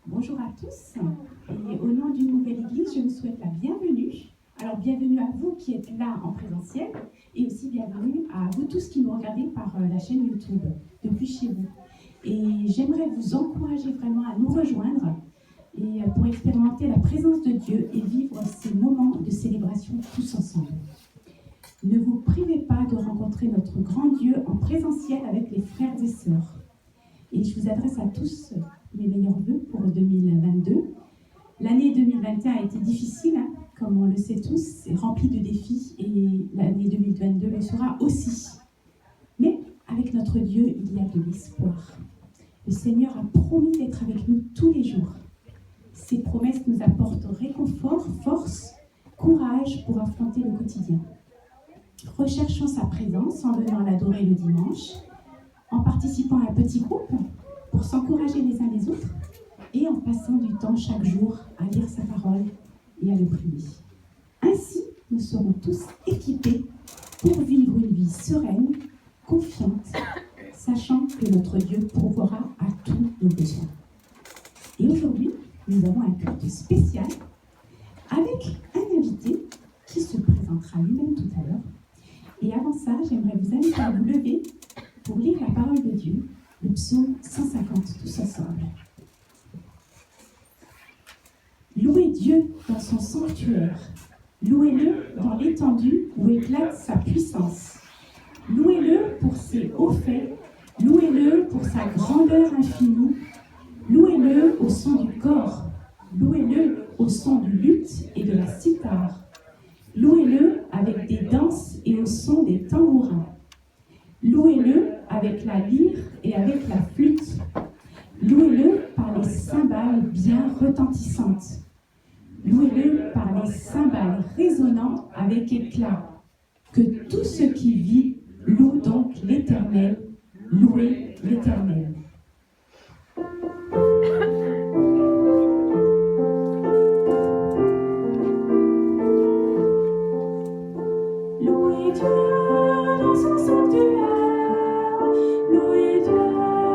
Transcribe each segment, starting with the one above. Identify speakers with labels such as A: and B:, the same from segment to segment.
A: Bonjour à tous, et au nom d'une nouvelle église, je vous souhaite la bienvenue. Alors bienvenue à vous qui êtes là en présentiel, et aussi bienvenue à vous tous qui nous regardez par la chaîne YouTube, depuis chez vous. Et j'aimerais vous encourager vraiment à nous rejoindre et pour expérimenter la présence de Dieu et vivre ces moments de célébration tous ensemble. Ne vous privez pas de rencontrer notre grand Dieu en présentiel avec les frères et sœurs. Et je vous adresse à tous mes meilleurs vœux pour 2022. L'année 2021 a été difficile, comme on le sait tous, c'est rempli de défis, et l'année 2022 le sera aussi. Mais avec notre Dieu, il y a de l'espoir. Le Seigneur a promis d'être avec nous tous les jours. Ses promesses nous apportent réconfort, force, courage pour affronter le quotidien. Recherchons sa présence en venant l'adorer le dimanche, en participant à un petit groupe pour s'encourager les uns les autres et en passant du temps chaque jour à lire sa parole et à le prier. Ainsi, nous serons tous équipés pour vivre une vie sereine, confiante, sachant que notre Dieu pourvoira à tous nos besoins. Et aujourd'hui, nous avons un culte spécial avec un invité qui se présentera lui-même tout à l'heure. Et avant ça, j'aimerais vous inviter à vous lever pour lire la parole de Dieu, le psaume 150, tous ensemble. Louez Dieu dans son sanctuaire, louez-le dans l'étendue où éclate sa puissance. Louez-le pour ses hauts faits, louez-le pour sa grandeur infinie, louez-le au son du cor, louez-le au son du luth et de la cithare, louez-le avec des danses et au son des tambourins. Louez-le avec la lyre et avec la flûte. Louez-le par les cymbales bien retentissantes. Louez-le par les cymbales résonnant avec éclat. Que tout ce qui vit loue donc l'Éternel. Louez l'Éternel. Louez Dieu dans son sanctuaire. Louez Dieu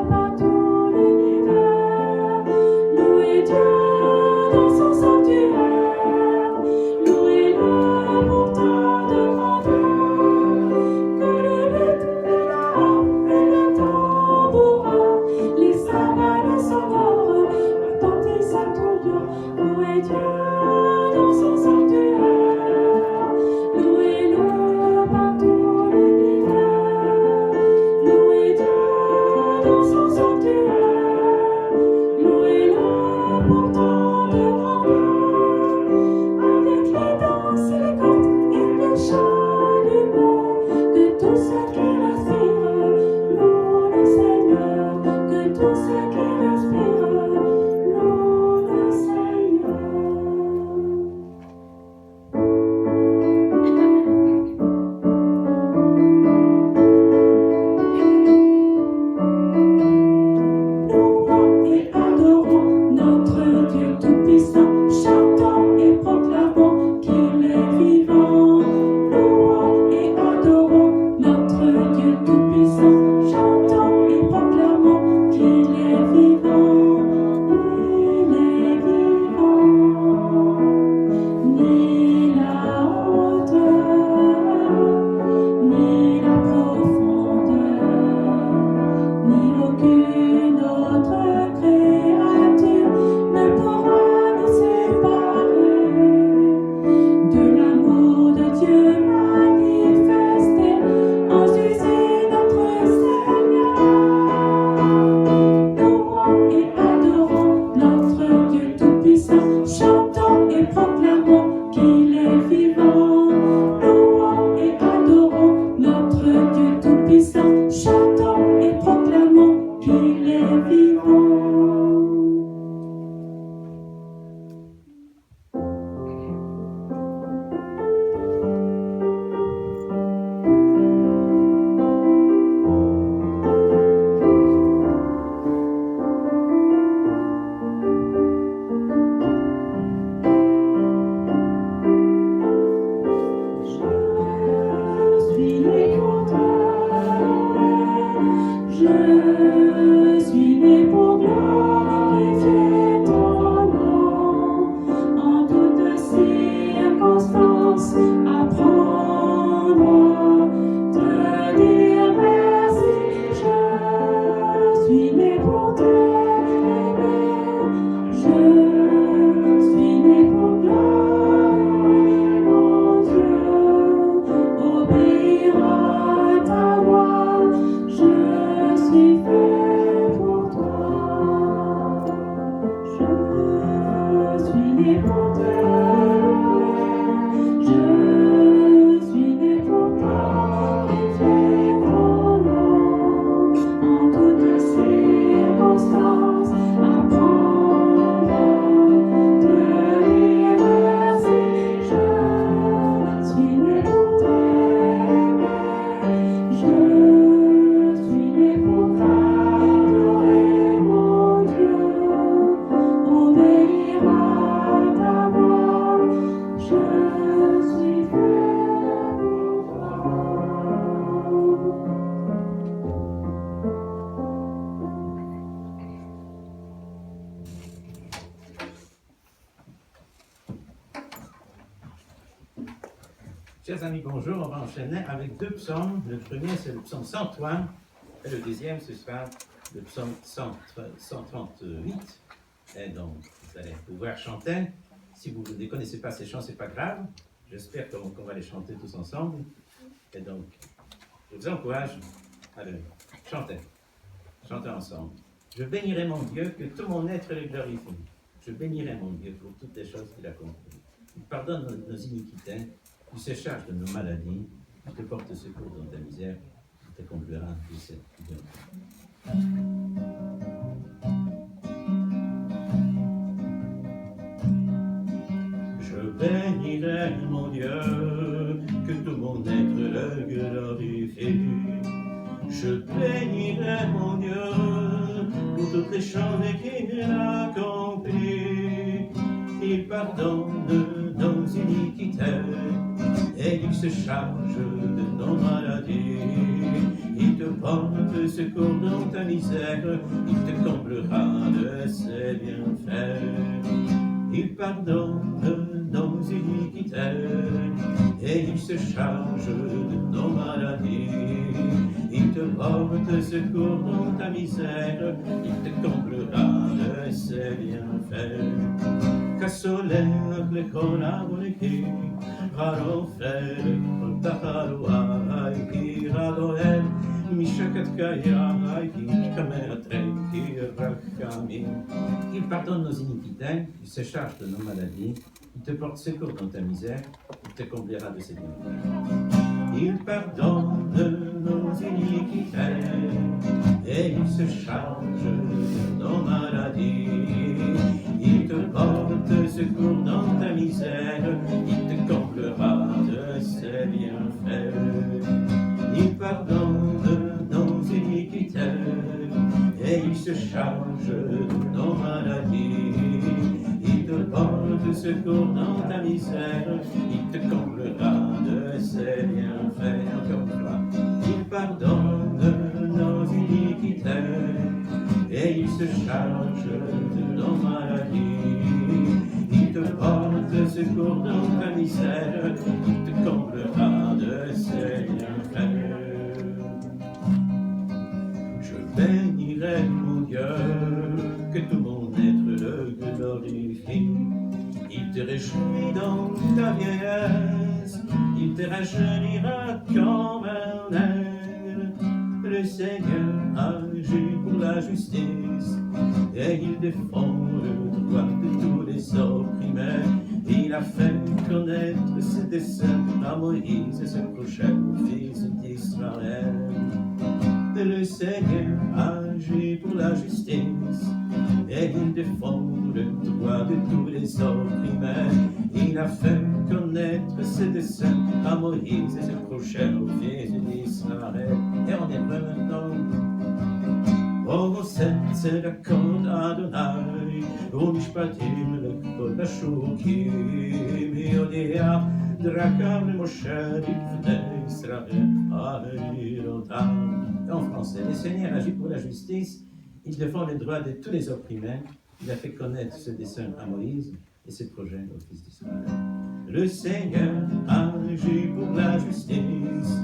A: par tout l'univers. Louez Dieu dans son sanctuaire. Louez-le pour tant de grandeur. Que le luth, la harpe et le tambourin
B: Chers amis, bonjour. On va enchaîner avec deux psaumes. Le premier, c'est le psaume 103, et le deuxième, ce sera le psaume 138. Et donc, vous allez pouvoir chanter. Si vous ne connaissez pas ces chants, ce n'est pas grave. J'espère qu'on va les chanter tous ensemble. Et donc, je vous encourage à le chanter. Chantez ensemble. Je bénirai mon Dieu, que tout mon être le glorifie. Je bénirai mon Dieu pour toutes les choses qu'il a comprises. Il pardonne nos iniquités. Il se charge de nos maladies, il te porte secours dans ta misère, il te comblera de cette bien. Je bénirai mon Dieu, que tout mon être le glorifie. Je bénirai mon Dieu, pour toutes les choses qu'il a accomplies. Il pardonne nos iniquités, et il se charge de nos maladies. Il te porte secours dans ta misère, il te comblera de ses bienfaits. Il pardonne nos iniquités, et il se charge de nos maladies. Il te porte secours dans ta misère, il te comblera de ses bienfaits. Kassolech lechol avoneki, harofel kol tacharuai, ki radoel mishakat kayai, ki kameatrei, ki rachamim. Il pardonne nos iniquités, il se charge de nos maladies, il te porte secours dans ta misère, il te comblera de ses bienfaits. Il pardonne nos iniquités, et il se charge de nos maladies. Il te porte secours dans ta misère, il te comblera de ses bienfaits. Il pardonne nos iniquités, et il se charge de nos maladies. Il te porte secours dans ta misère, il te comblera de ses bienfaits. Encore une fois. Il pardonne nos iniquités, et il se charge de nos maladies. Il te porte secours dans ta misère, il te comblera de ses bienfaits. Je bénirai mon Dieu, que tout mon être le glorifie. Il te réjouit dans ta vieillesse, il te rajeunira comme un aile. Le Seigneur agit pour la justice, et il défend le droit de tous les opprimés. Il a fait connaître ses desseins à Moïse et ses prochains fils d'Israël. Le Seigneur agit pour la justice, et il défend le droit de tous les opprimés. Il a fait connaître ses desseins à Moïse et ses prochains fils d'Israël. Et on est maintenant. Oh, c'est la corde Adonai, oh, mishpatim lekol hashukim, yodia drakam lemoshe livnei Israël ahirotam. En français, le Seigneur agit pour la justice, il défend les droits de tous les opprimés, il a fait connaître ses desseins à Moïse et ses projets aux fils d'Israël. Le Seigneur agit pour la justice,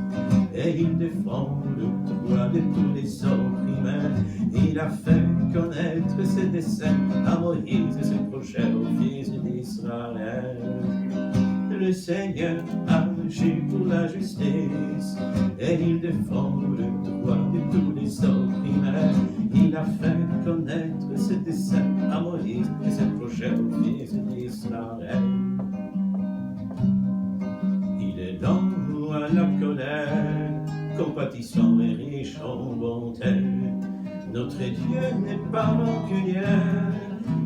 B: et il défend le droit de tous les opprimés. Il a fait connaître ses desseins à Moïse et ses projets aux fils d'Israël. Le Seigneur agit pour la justice, et il défend le droit de tous les opprimés. Il a fait connaître ses desseins dessein à Moïse et ses projets aux fils d'Israël. Il est lent à la colère, compatissant et riche en bonté. Notre Dieu n'est pas rancunier,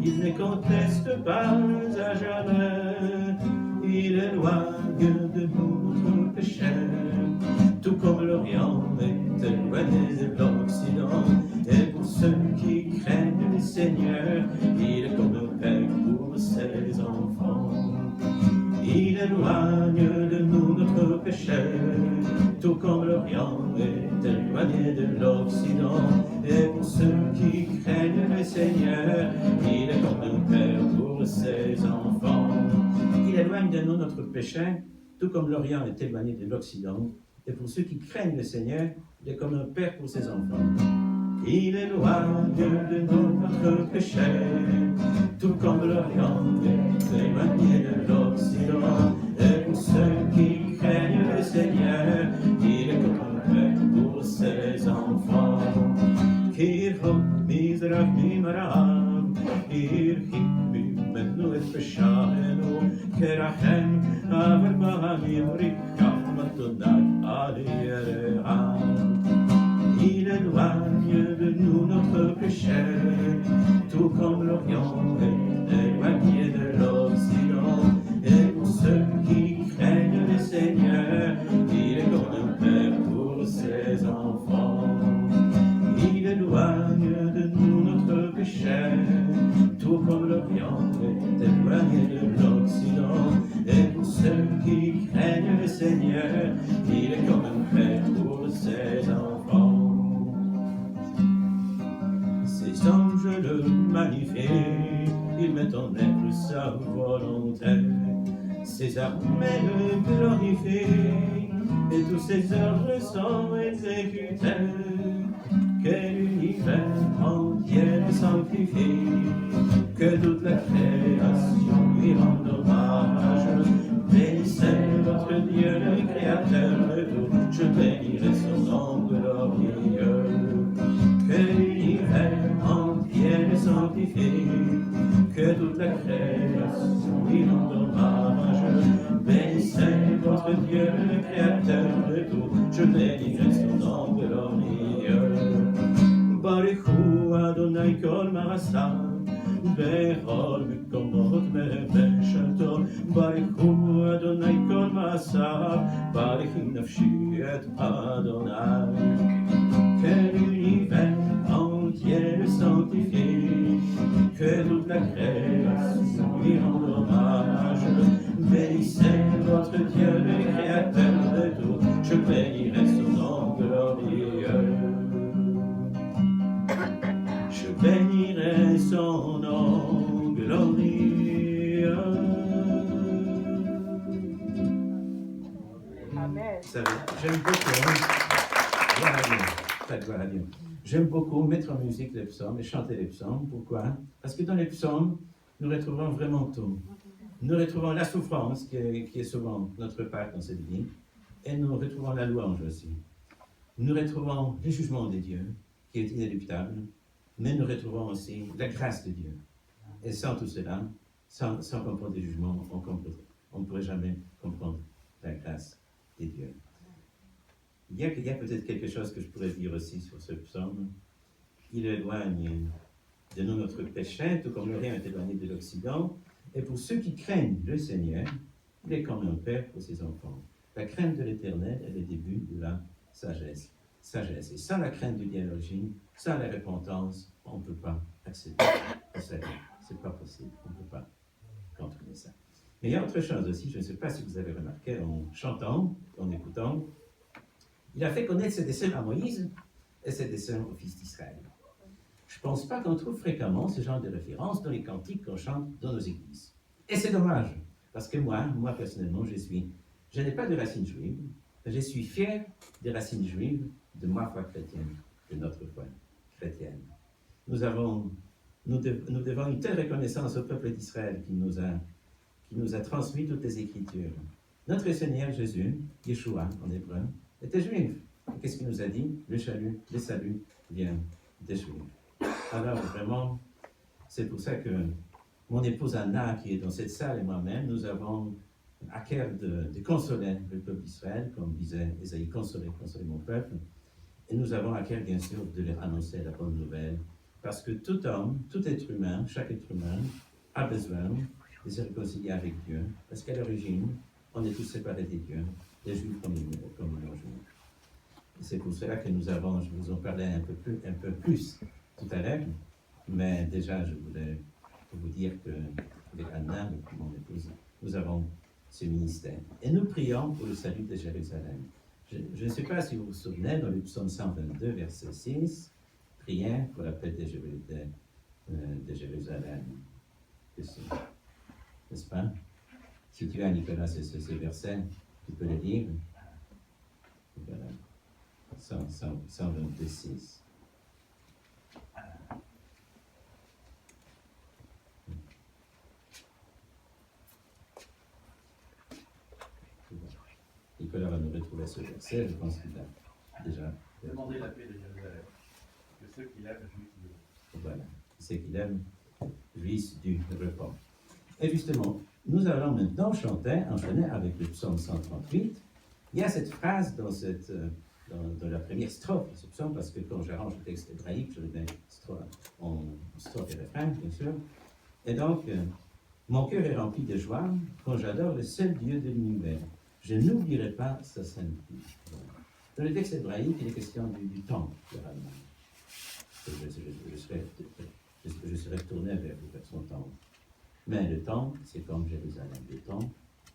B: il ne conteste pas à jamais. Il éloigne de nous notre péché, tout comme l'Orient est éloigné de l'Occident. Et pour ceux qui craignent le Seigneur, il est comme un père pour ses enfants. Il éloigne de nous notre péché, tout comme l'Orient est éloigné de l'Occident. Et pour ceux qui craignent le Seigneur, il est comme un père pour ses enfants. Il éloigne de nous notre péché, tout comme l'Orient est éloigné de l'Occident. Et pour ceux qui craignent le Seigneur, il est comme un père pour ses enfants. Il éloigne de nous notre péché, tout comme l'Orient est éloigné de l'Occident. Et pour ceux qui craignent le Seigneur, il est comme un père pour ses enfants. Kirchhoff, Mizrachim, Arab, Irchim, Menu et Pesha'enu, Kerachem, Aver Bahamim, Rikach, Matonat, Ali, Ere'am. Il éloigne de nous notre péché, tout comme l'Orient est éloigné de l'Occident. Et pour ceux qui craignent le Seigneur, il est comme un père pour ses enfants. Il éloigne de nous notre péché, tout comme l'Orient est éloigné de l'Occident. Et pour ceux qui craignent le Seigneur, il est comme un père pour ses enfants. Ses anges le magnifient, ils mettent en œuvre sa volonté. Ses armées le glorifient, et tous ses ordres sont exécutés. Que l'univers entier le sanctifie, que toute la création lui rende hommage. Bénissez votre Dieu, le Créateur de tout, je bénirai son nom glorieux. Que l'univers entier le sanctifie, que toute la création lui rende hommage. Bénissez votre Dieu, le Créateur de tout, je bénirai son nom glorieux. Baruchu Adonai kol ma'asav, bechol mekomot meveshalto. Baruchu Adonai kol ma'asav, baruchi nafshi et Adonai. Que l'univers entier le sanctifie, que toute la création lui rende hommage. Bénissez votre Dieu, le Créateur de tout, je bénirai son nom glorieux. Je bénirai son nom glorieux.
C: Amen.
B: Vous savez, j'aime beaucoup, gloire à Dieu, faites gloire à Dieu. J'aime beaucoup mettre en musique les psaumes et chanter les psaumes. Pourquoi? Parce que dans les psaumes, nous retrouvons vraiment tout. Nous retrouvons la souffrance qui est souvent notre part dans cette vie, et nous retrouvons la louange aussi. Nous retrouvons le jugement de Dieu, qui est inéluctable, mais nous retrouvons aussi la grâce de Dieu. Et sans tout cela, sans comprendre le jugement, on ne pourrait jamais comprendre la grâce de Dieu. Il y a peut-être quelque chose que je pourrais dire aussi sur ce psaume. Il éloigne de nous notre péché, tout comme l'Orient est éloigné de l'Occident. Et pour ceux qui craignent le Seigneur, il est comme un père pour ses enfants. La crainte de l'Éternel est le début de la sagesse. Et sans la crainte de Dieu à l'origine, sans la repentance, on ne peut pas accéder au salut. Ce n'est pas possible, on ne peut pas contrôler ça. Mais il y a autre chose aussi, je ne sais pas si vous avez remarqué, en chantant, en écoutant, il a fait connaître ses desseins à Moïse et ses desseins aux fils d'Israël. Je ne pense pas qu'on trouve fréquemment ce genre de références dans les cantiques qu'on chante dans nos églises. Et c'est dommage, parce que moi personnellement, je n'ai pas de racines juives, mais je suis fier des racines juives de ma foi chrétienne, de notre foi chrétienne. Nous devons une telle reconnaissance au peuple d'Israël qui nous a transmis toutes les Écritures. Notre Seigneur Jésus, Yeshua en hébreu, était juif. Et qu'est-ce qu'il nous a dit? Le salut vient des Juifs. Alors vraiment, C'est pour ça que mon épouse Anna, qui est dans cette salle, et moi-même, nous avons à cœur de consoler le peuple d'Israël, comme disait Ésaïe, consoler mon peuple. Et nous avons à cœur, bien sûr, de leur annoncer la bonne nouvelle, parce que tout homme, tout être humain, chaque être humain, a besoin de se réconcilier avec Dieu, parce qu'à l'origine, on est tous séparés de Dieu, les Juifs comme les non-Juifs. Et c'est pour cela que nous avons, je vous en parlais un peu plus tout à l'heure, mais déjà, je voulais vous dire qu'avec Anna, mon épouse, nous avons ce ministère. Et nous prions pour le salut de Jérusalem. Je ne sais pas si vous vous souvenez, dans le psaume 122, verset 6, priez pour la paix de Jérusalem. N'est-ce pas? Si tu as, Nicolas, ce verset, tu peux le lire. Voilà. 122, 6. Nicolas va nous retrouver ce verset, je pense qu'il a déjà...
C: Demandez la paix de Jérusalem, que ceux qui l'aiment jouissent du repos.
B: Voilà, ceux qui l'aiment jouissent du repos. Et justement, nous allons maintenant enchaîner avec le psaume 138. Il y a cette phrase dans la première strophe de ce psaume, parce que quand j'arrange le texte hébraïque, je le mets en strophe et refrain, bien sûr. Et donc, mon cœur est rempli de joie quand j'adore le seul Dieu de l'univers. Je n'oublierai pas sa sainteté. Dans le texte hébraïque, il est question du temple, généralement. Je serai tourné vers son temple. Mais le temple, c'est comme Jérusalem. Le temple,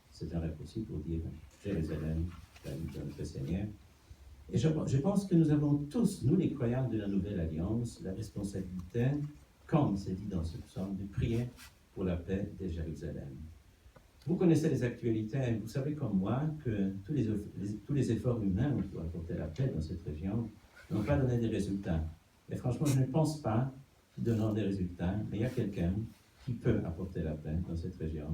B: c'est un raccourci pour dire Jérusalem, la vie de notre Seigneur. Et je pense que nous avons tous, nous les croyants de la Nouvelle Alliance, la responsabilité, comme c'est dit dans ce psaume, de prier pour la paix de Jérusalem. Vous connaissez les actualités, vous savez comme moi que tous les efforts humains pour apporter la paix dans cette région n'ont pas donné des résultats. Et franchement, je ne pense pas qu'ils donneront des résultats, mais il y a quelqu'un qui peut apporter la paix dans cette région.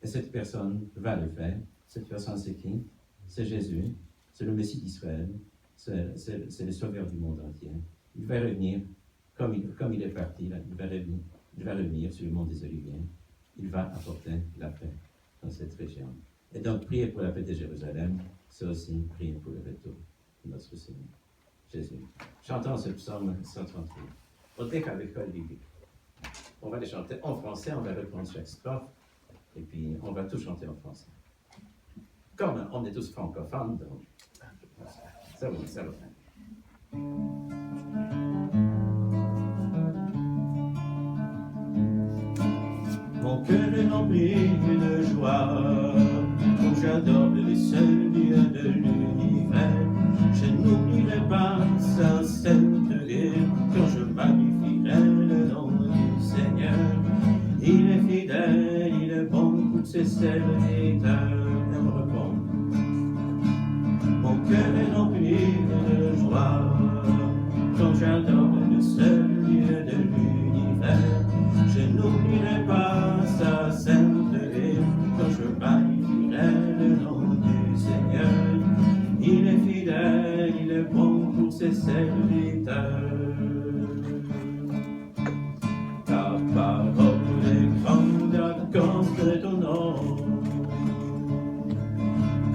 B: Et cette personne va le faire. Cette personne, c'est qui? C'est Jésus, c'est le Messie d'Israël, c'est le Sauveur du monde entier. Il va revenir, comme il est parti, il va revenir sur le mont des Oliviers. Il va apporter la paix dans cette région. Et donc, prier pour la paix de Jérusalem, c'est aussi prier pour le retour de notre Seigneur, Jésus. Chantons ce psaume 138. Au texte avec l'école biblique. On va les chanter en français, on va reprendre chaque strophe, et puis on va tout chanter en français. Comme on est tous francophones, donc ça va. Mon cœur est rempli de joie, quand j'adore le seul Dieu de l'univers. Je n'oublierai pas sa sainteté, quand je magnifierai le nom du Seigneur. Il est fidèle, il est bon, toutes ses serviteurs me répondent. Mon cœur est rempli de joie, quand j'adore le seul Dieu de l'univers. Je n'oublierai pas sa sainteté, quand je magnifierai le nom du Seigneur. Il est fidèle, il est bon pour ses serviteurs. Ta parole est grande à cause de ton nom.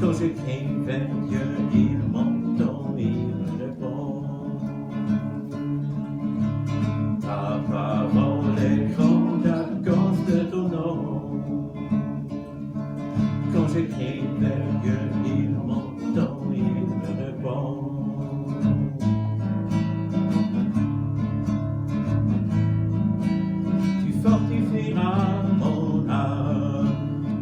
B: Quand je crie vers Dieu, il m'entend, il répond. Ta parole est grande à cause de ton nom. Quand je crie vers Dieu, il m'entend, il me répond. Tu fortifieras mon âme,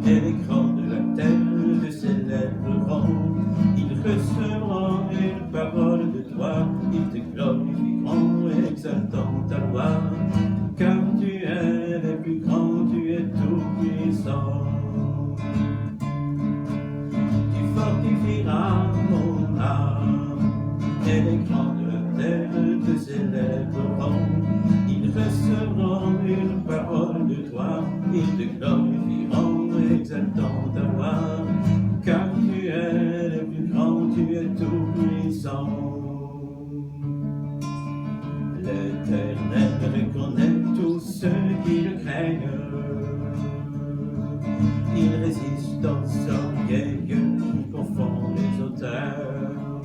B: et les crans de la terre te célébreront. Ils recevront une parole de toi, ils te glorifieront, exaltant ta loi. Car tu es le plus grand, tu es tout puissant. Tu fortifieras mon âme, et les crans de la terre te célébreront. Ils recevront une parole de toi, ils te glorifieront, exaltant ta loi. Car tu es le plus grand, tu es tout puissant. L'Éternel reconnaît tous ceux le craignent. Il résiste aux orgueils qui confondent les auteurs.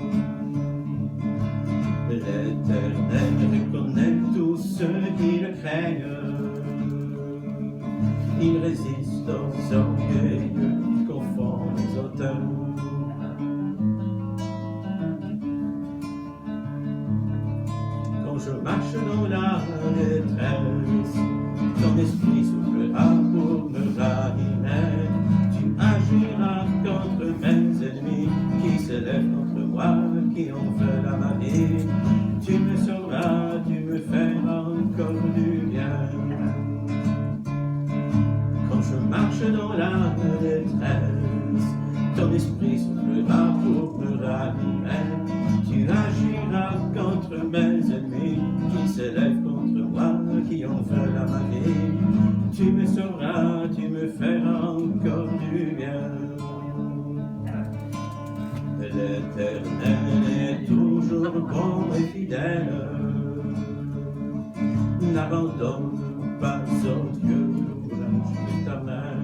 B: L'Éternel reconnaît tous ceux qui le craignent. Il résiste aux orgueils qui confondent les auteurs. Quand je marche dans la détresse, ton esprit soufflera pour me ranimer. Tu agiras contre mes ennemis qui s'élèvent contre moi, qui en veulent à ma vie. Tu me sauveras, tu me feras encore du bien. Quand je marche dans la détresse, ton esprit soufflera pour me ranimer. Tu agiras contre mes ennemis qui s'élèvent contre moi, qui en veulent à ma vie. Tu me sauveras, tu me feras encore du bien. L'Éternel est toujours bon et fidèle. N'abandonne pas au Dieu l'ouvrage de ta main.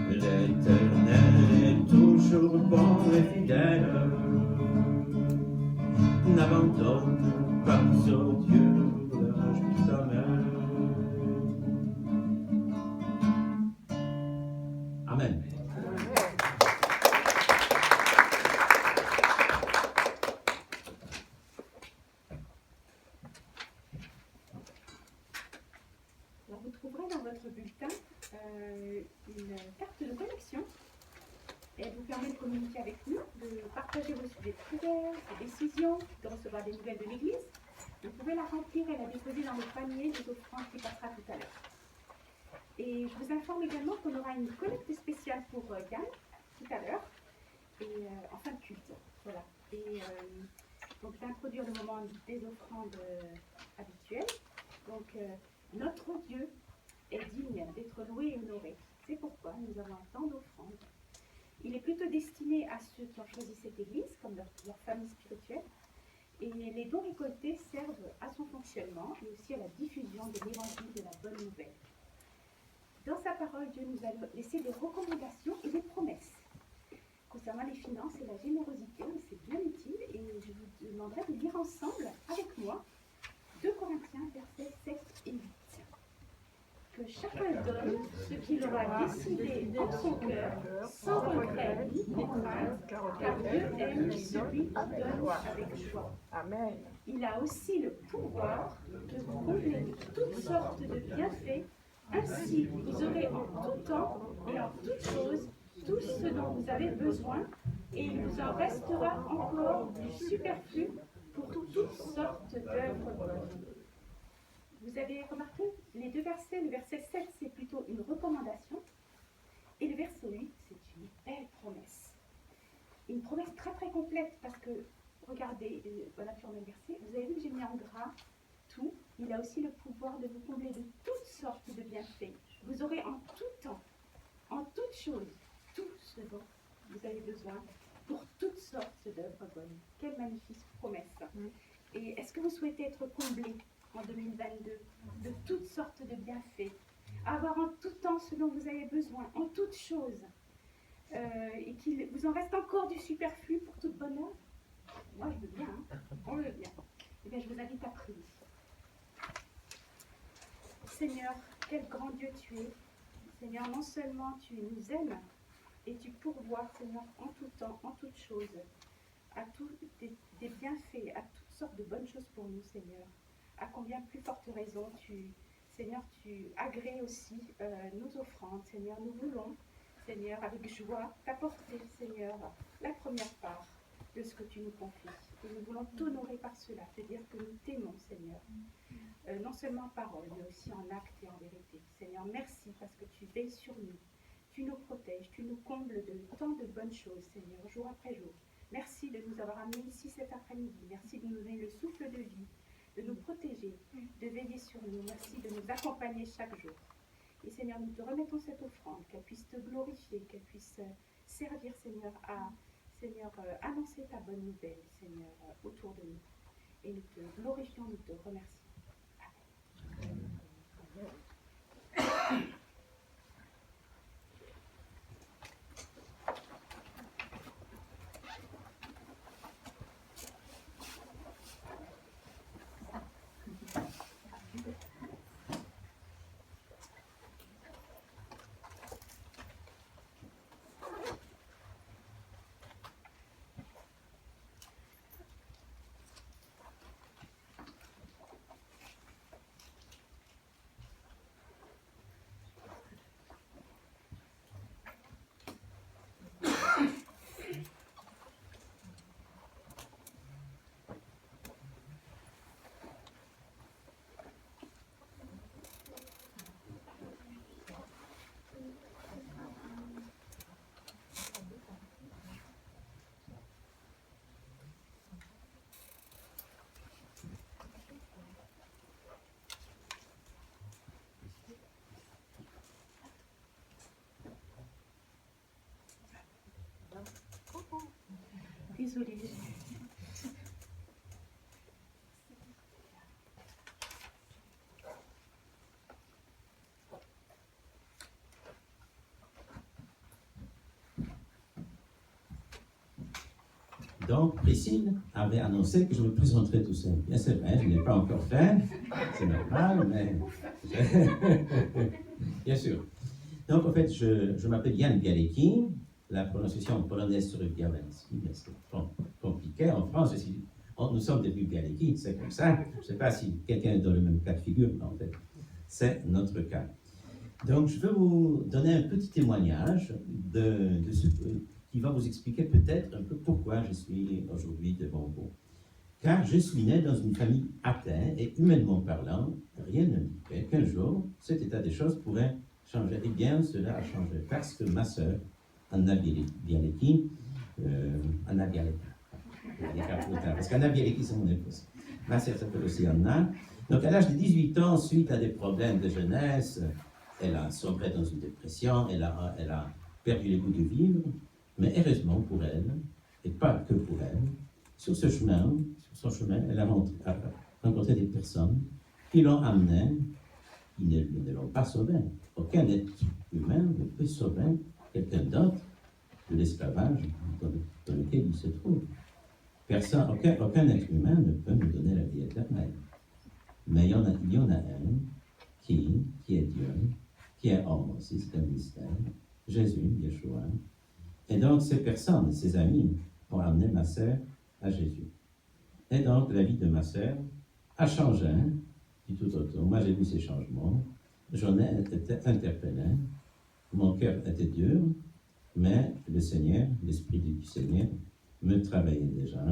B: L'Éternel est toujours bon et fidèle. N'abandonne pas au Dieu l'ouvrage de ta main. Amen.
D: Alors, vous trouverez dans votre bulletin une carte de connexion. Elle vous permet de communiquer avec nous, de partager vos sujets de prière, des décisions, de recevoir des nouvelles de l'Église. Vous pouvez la remplir et la déposer dans le panier des offrandes qui passera tout à l'heure. Et je vous informe également qu'on aura une collecte spéciale pour Yann tout à l'heure, et en fin de culte. Voilà. Et donc d'introduire le moment des offrandes habituelles. Donc notre Dieu est digne d'être loué et honoré. C'est pourquoi nous avons un temps d'offrande. Il est plutôt destiné à ceux qui ont choisi cette église comme leur famille spirituelle. Et les dons récoltés servent à son fonctionnement et aussi à la diffusion de l'évangile de la bonne nouvelle. Dans sa parole, Dieu nous a laissé des recommandations et des promesses concernant les finances et la générosité. C'est bien utile et je vous demanderai de lire ensemble avec moi 2 Corinthiens, versets 7 et 8. Que chacun donne ce qu'il aura décidé en son cœur, sans regret ni contrainte, car Dieu aime celui qui donne avec joie.
E: Amen.
D: Il a aussi le pouvoir de vous combler de toutes sortes de bienfaits. Ainsi, vous aurez en tout temps et en toutes choses tout ce dont vous avez besoin, et il vous en restera encore du superflu pour toutes sortes d'œuvres bonnes. Vous avez remarqué les 2 versets. Le verset 7, c'est plutôt une recommandation. Et le verset 8, c'est une belle promesse. Une promesse très très complète parce que, regardez, voilà sur le verset, vous avez vu que j'ai mis en gras tout. Il a aussi le pouvoir de vous combler de toutes sortes de bienfaits. Vous aurez en tout temps, en toutes choses, tout ce dont vous avez besoin pour toutes sortes d'œuvres bonnes. Quelle magnifique promesse. Et est-ce que vous souhaitez être comblé en 2022 de toutes sortes de bienfaits, avoir en tout temps ce dont vous avez besoin, en toutes choses, et qu'il vous en reste encore du superflu pour toute bonne œuvre? Moi je veux bien, hein. On veut bien. Eh bien je vous invite à prier. Seigneur, quel grand Dieu tu es. Seigneur, non seulement tu nous aimes, et tu pourvois, Seigneur, en tout temps, en toutes choses, à tous des bienfaits, à toutes sortes de bonnes choses pour nous, Seigneur. À combien plus forte raison, Seigneur, tu agrées aussi nos offrandes. Seigneur, nous voulons, Seigneur, avec joie, t'apporter, Seigneur, la première part de ce que tu nous confies. Et nous voulons t'honorer par cela, te dire que nous t'aimons, Seigneur. Non seulement en parole, mais aussi en acte et en vérité. Seigneur, merci parce que tu veilles sur nous. Tu nous protèges, tu nous combles de tant de bonnes choses, Seigneur, jour après jour. Merci de nous avoir amenés ici cet après-midi. Merci de nous donner le souffle de vie, de nous protéger, de veiller sur nous. Merci de nous accompagner chaque jour. Et Seigneur, nous te remettons cette offrande, qu'elle puisse te glorifier, qu'elle puisse servir, Seigneur, à annoncer ta bonne nouvelle, Seigneur, autour de nous. Et nous te glorifions, nous te remercions. Amen. désolée.
E: Donc, Priscille avait annoncé que je me présenterais tout seul. Bien, c'est vrai, je ne l'ai pas encore fait, c'est normal, mais... Bien sûr. Donc, en fait, je m'appelle Jan Bialecki. La prononciation polonaise serait Białęcki, mais c'est compliqué. En France, nous sommes devenus Bialecki, c'est comme ça. Je ne sais pas si quelqu'un est dans le même cas de figure, mais en fait, c'est notre cas. Donc, je veux vous donner un petit témoignage de ce qui va vous expliquer peut-être un peu pourquoi je suis aujourd'hui devant vous. Car je suis né dans une famille athée et humainement parlant, rien n'indiquait qu'un jour, cet état des choses pourrait changer. Eh bien, cela a changé parce que ma sœur, Anna Bialecki, Anna Bialeka, parce qu'Anna Bialecki, c'est mon épouse. Ma sœur s'appelle aussi Anna. Donc, à l'âge de 18 ans, suite à des problèmes de jeunesse, elle a sombré dans une dépression, elle a perdu le goût de vivre, mais heureusement pour elle, et pas que pour elle, sur son chemin, elle a rencontré des personnes qui l'ont amenée, qui ne l'ont pas sauvée. Aucun être humain ne peut sauver quelqu'un d'autre de l'esclavage dans lequel il se trouve. Aucun être humain ne peut nous donner la vie éternelle. Mais il y en a un qui est Dieu, qui est homme aussi, c'est un mystère, Jésus, Yeshua. Et donc ces personnes, ces amis, ont amené ma sœur à Jésus. Et donc la vie de ma sœur a changé du tout au tout. Moi j'ai vu ces changements, j'en ai été interpellé, mon cœur était dur, mais le Seigneur, l'Esprit du Seigneur, me travaillait déjà.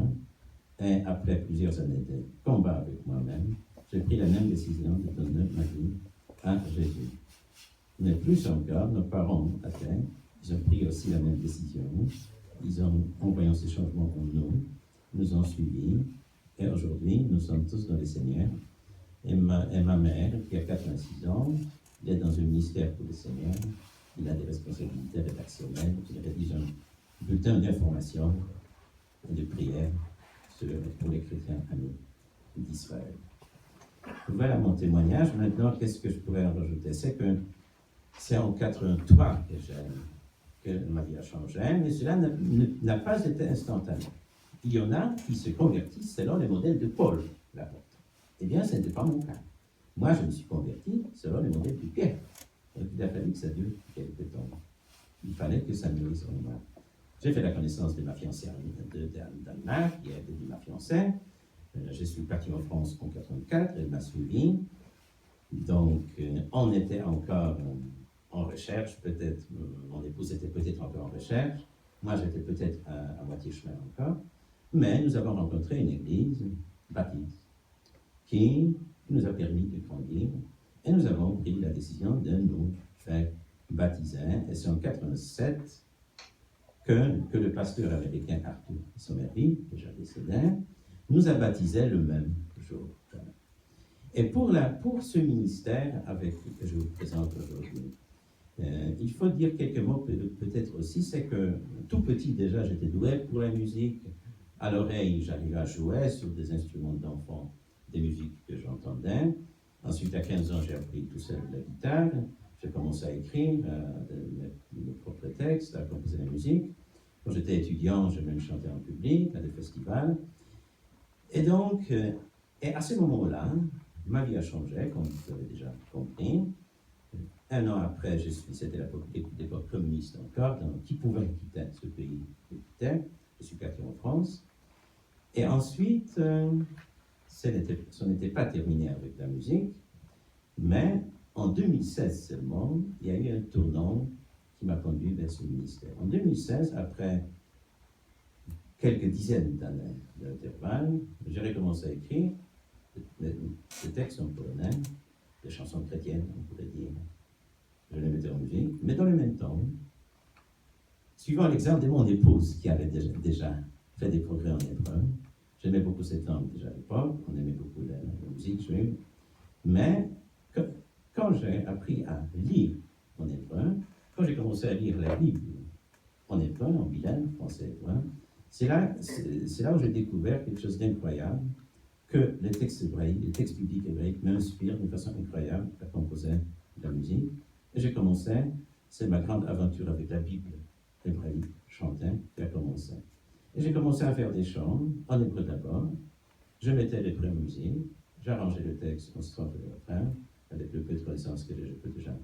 E: Et après plusieurs années de combat avec moi-même, j'ai pris la même décision de donner ma vie à Jésus. Mais plus encore, nos parents athées, ils ont pris aussi la même décision. Ils ont, en voyant ces changements en nous ont suivis. Et aujourd'hui, nous sommes tous dans le Seigneur. Et ma mère, qui a 86 ans, il est dans un ministère pour le Seigneur. Il a des responsabilités rédactionnelles. Il rédige un bulletin d'information et de prière pour les chrétiens amis d'Israël. Voilà mon témoignage. Maintenant, qu'est-ce que je pourrais en rajouter? C'est que c'est en 83 que ma vie a changé, mais cela n'a pas été instantané. Il y en a qui se convertissent selon les modèles de Paul, l'apôtre. Eh bien, ce n'était pas mon cas. Moi, je me suis converti selon les modèles de Pierre. Donc, il a fallu que ça dure quelques temps. Il fallait que ça nourrisse en moi. J'ai fait la connaissance de ma fiancée d'Anna, qui est devenue ma fiancée. Je suis parti en France en 1984, elle m'a suivi. Donc, on était encore en recherche, peut-être, mon épouse était peut-être encore en recherche, moi j'étais peut-être à moitié chemin encore, mais nous avons rencontré une église baptiste qui nous a permis de grandir et nous avons pris la décision de nous faire baptiser. Et c'est en 1987 que le pasteur américain Arthur Somerville, déjà décédé, nous a baptisés le même jour. Et pour ce ministère que je vous présente aujourd'hui, il faut dire quelques mots peut-être aussi, c'est que tout petit déjà j'étais doué pour la musique, à l'oreille j'arrivais à jouer sur des instruments d'enfants, des musiques que j'entendais. Ensuite à 15 ans j'ai appris tout seul la guitare, j'ai commencé à écrire mes propres textes, à composer la musique. Quand j'étais étudiant, j'ai même chanté en public, à des festivals. Et donc, et à ce moment-là, ma vie a changé, comme vous avez déjà compris. Un an après, c'était l'époque communiste encore, donc qui pouvait quitter ce pays que quitter. Je suis parti en France. Et ensuite, ça n'était pas terminé avec la musique, mais en 2016 seulement, il y a eu un tournant qui m'a conduit vers ce ministère. En 2016, après quelques dizaines d'années d'intervalle, j'ai recommencé à écrire des textes en polonais, des chansons chrétiennes, on pourrait dire. Je les mettais en musique, mais dans le même temps, suivant l'exemple de mon épouse qui avait déjà fait des progrès en hébreu, j'aimais beaucoup cette langue déjà à l'époque, on aimait beaucoup la musique juive, mais quand j'ai appris à lire en hébreu, quand j'ai commencé à lire la Bible en hébreu, en bilingue, français-hébreu, C'est là où j'ai découvert quelque chose d'incroyable, que les textes hébraïques, les textes bibliques hébraïques m'inspirent d'une façon incroyable à composer de la musique. Et j'ai commencé, c'est ma grande aventure avec la Bible hébraïque chantée qui a commencé. Et j'ai commencé à faire des chants, en hébreu d'abord. Je mettais l'hébreu en musique, j'arrangeais le texte en strophe et le refrain, avec le peu de connaissances que je peux déjà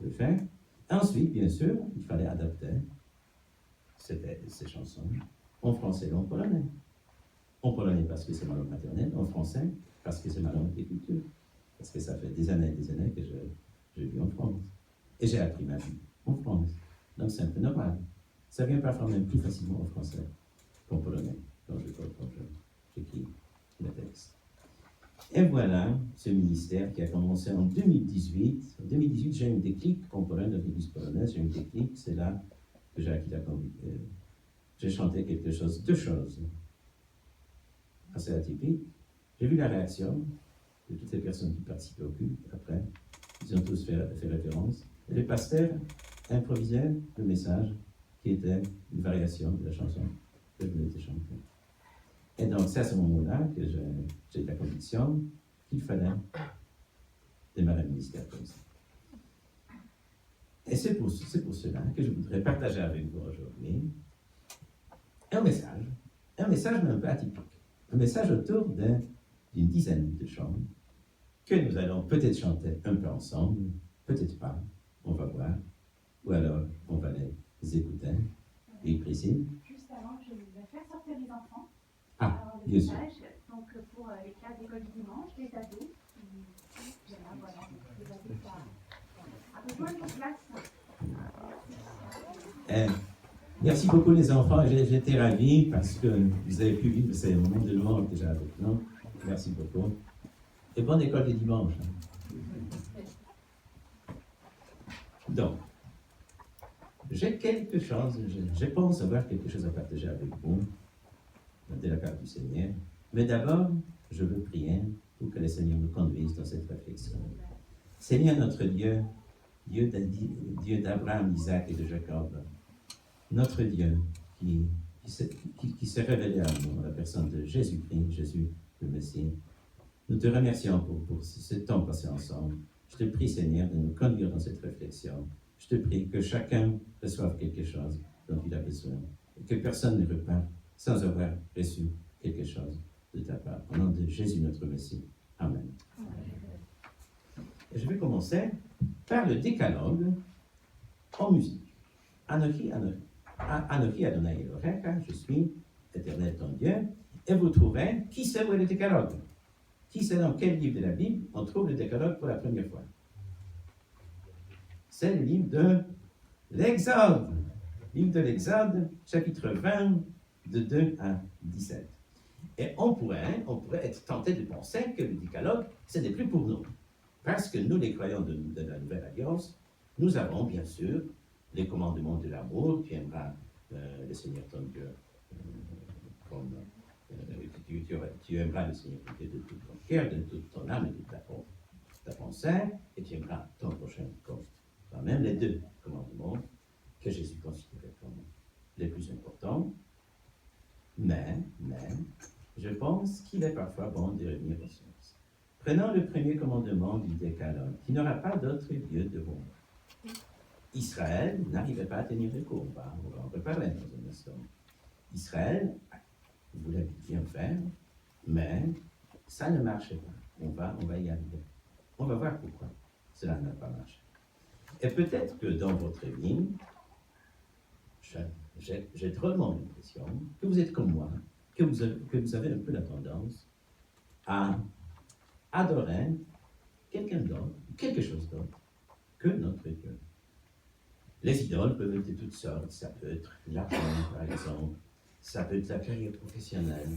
E: le faire. Ensuite, bien sûr, il fallait adapter ces chansons en français et en polonais. En polonais parce que c'est ma langue maternelle, en français parce que c'est ma langue d'écriture, parce que ça fait des années que je vis en France. Et j'ai appris ma vie en France. Donc c'est un peu normal. Ça vient parfois même plus facilement en français qu'en polonais, quand j'écris le texte. Et voilà ce ministère qui a commencé en 2018. En 2018, j'ai eu un déclic en Pologne, dans l'église polonaise, j'ai eu un déclic, c'est là que j'ai acquis la conviction. J'ai chanté deux choses assez atypiques. J'ai vu la réaction de toutes les personnes qui participaient au culte après. Ils ont tous fait référence. Et le pasteur improvisait le message qui était une variation de la chanson que je venais de chanter. Et donc, c'est à ce moment-là que j'ai eu la conviction qu'il fallait démarrer le ministère comme ça. Et c'est pour cela que je voudrais partager avec vous aujourd'hui un message mais un peu atypique. Un message autour d'une dizaine de chants que nous allons peut-être chanter un peu ensemble, peut-être pas, on va voir, ou alors on va les écouter. Et Priscille?
D: Juste avant, je vais faire sortir les enfants.
E: Ah,
D: Alors, le
E: bien sûr.
D: message, donc pour les classes d'école du dimanche, les ados, voilà, les ados, ça a besoin de place.
E: Merci beaucoup les enfants, j'étais ravi parce que vous avez pu vivre ces moments de louange déjà avec nous. Merci beaucoup. Et bonne école de dimanche. Donc, j'ai quelque chose, je pense avoir quelque chose à partager avec vous, de la part du Seigneur. Mais d'abord, je veux prier pour que le Seigneur nous conduise dans cette réflexion. Seigneur notre Dieu, Dieu d'Abraham, d'Isaac et de Jacob, notre Dieu qui s'est révélé à nous, la personne de Jésus-Christ, Jésus le Messie, nous te remercions pour ce temps passé ensemble. Je te prie, Seigneur, de nous conduire dans cette réflexion. Je te prie que chacun reçoive quelque chose dont il a besoin, et que personne ne reparte sans avoir reçu quelque chose de ta part. Au nom de Jésus, notre Messie. Amen. Et je vais commencer par le décalogue en musique. Anochi Adonai Elohecha, je suis éternel ton Dieu. Et vous trouverez, qui sait où est le décalogue? Qui sait dans quel livre de la Bible on trouve le décalogue pour la première fois? C'est le livre de l'Exode. Livre de l'Exode, chapitre 20, de 2 à 17. Et on pourrait être tenté de penser que le décalogue, ce n'est plus pour nous. Parce que nous, les croyants de la Nouvelle Alliance, nous avons bien sûr les commandements de l'amour. Tu aimeras le Seigneur ton Dieu comme tu aimeras le Seigneur ton Dieu de tout ton cœur, de toute ton âme et de ta pensée, et tu aimeras ton prochain comme toi-même. Les deux commandements que Jésus considérait comme les plus importants. Mais, je pense qu'il est parfois bon de revenir aux sources. Prenons le premier commandement du décalogue. Tu n'auras pas d'autre Dieu devant moi. Israël n'arrivait pas à tenir le coup. On va en reparler dans un instant. Israël voulait bien faire, mais ça ne marchait pas. On va y arriver. On va voir pourquoi cela n'a pas marché. Et peut-être que dans votre vie, j'ai drôlement l'impression que vous êtes comme moi, que vous avez un peu la tendance à adorer quelqu'un d'autre, quelque chose d'autre que notre Dieu. Les idoles peuvent être de toutes sortes. Ça peut être l'argent, par exemple. Ça peut être la carrière professionnelle.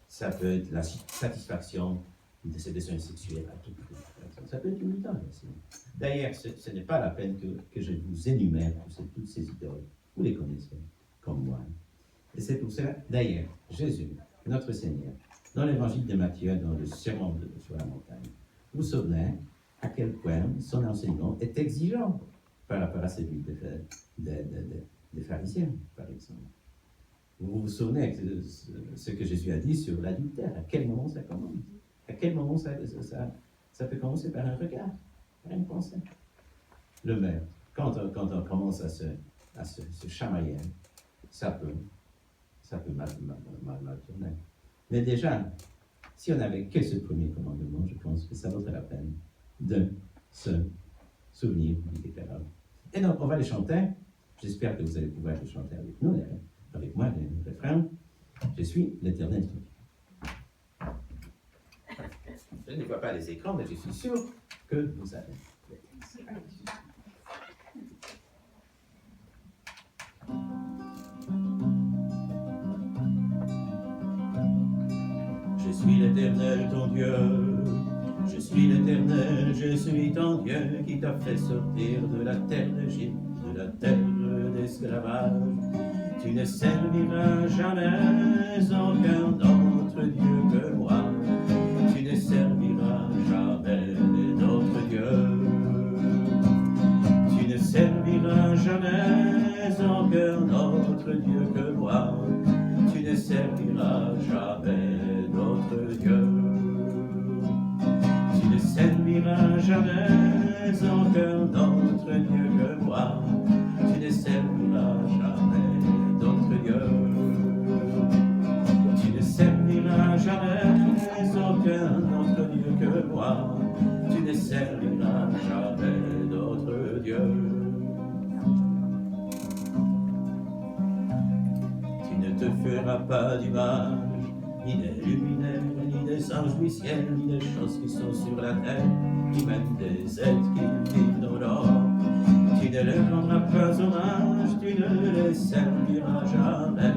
E: Ça peut être la satisfaction de ses besoins sexuels à tout prix. Ça peut être une idole aussi. D'ailleurs, ce n'est pas la peine que je vous énumère toutes ces idoles. Vous les connaissez, comme moi. Et c'est pour cela, d'ailleurs, Jésus, notre Seigneur, dans l'évangile de Matthieu, dans le sermon sur la montagne, vous vous souvenez à quel point son enseignement est exigeant par rapport à celui des pharisiens, par exemple. Vous vous souvenez de ce que Jésus a dit sur l'adultère? À quel moment ça commence? À quel moment ça peut commencer par un regard, par une pensée? Le meurtre, quand on commence à se chamailler, ça peut mal tourner. Mais déjà, si on n'avait que ce premier commandement, je pense que ça vaudrait la peine de se souvenir du déclarage. Et donc, on va les chanter. J'espère que vous allez pouvoir les chanter avec nous, avec moi, les refrains. Je suis l'Éternel. Je ne vois pas les écrans, mais je suis sûr que vous avez.
B: Je suis l'Éternel, ton Dieu. Je suis l'Éternel, je suis ton Dieu qui t'a fait sortir de la terre d'Égypte, de la terre d'esclavage. Tu ne serviras jamais aucun autre Dieu que moi. Tu ne serviras jamais d'autre Dieu. Tu ne serviras jamais aucun autre Dieu que moi. Tu ne serviras jamais d'autre Dieu. Tu ne serviras jamais aucun autre Dieu que moi. Tu ne serviras jamais d'autre Dieu. Tu ne serviras jamais aucun autre Dieu que moi. Tu ne serviras jamais d'autre Dieu. Tu ne te feras pas d'image, ni des luminaires, ni des anges du ciel, ni des choses qui sont sur la terre, ni même des êtres qui vivent dans l'or. Tu ne leur rendras pas hommage, tu ne les serviras jamais,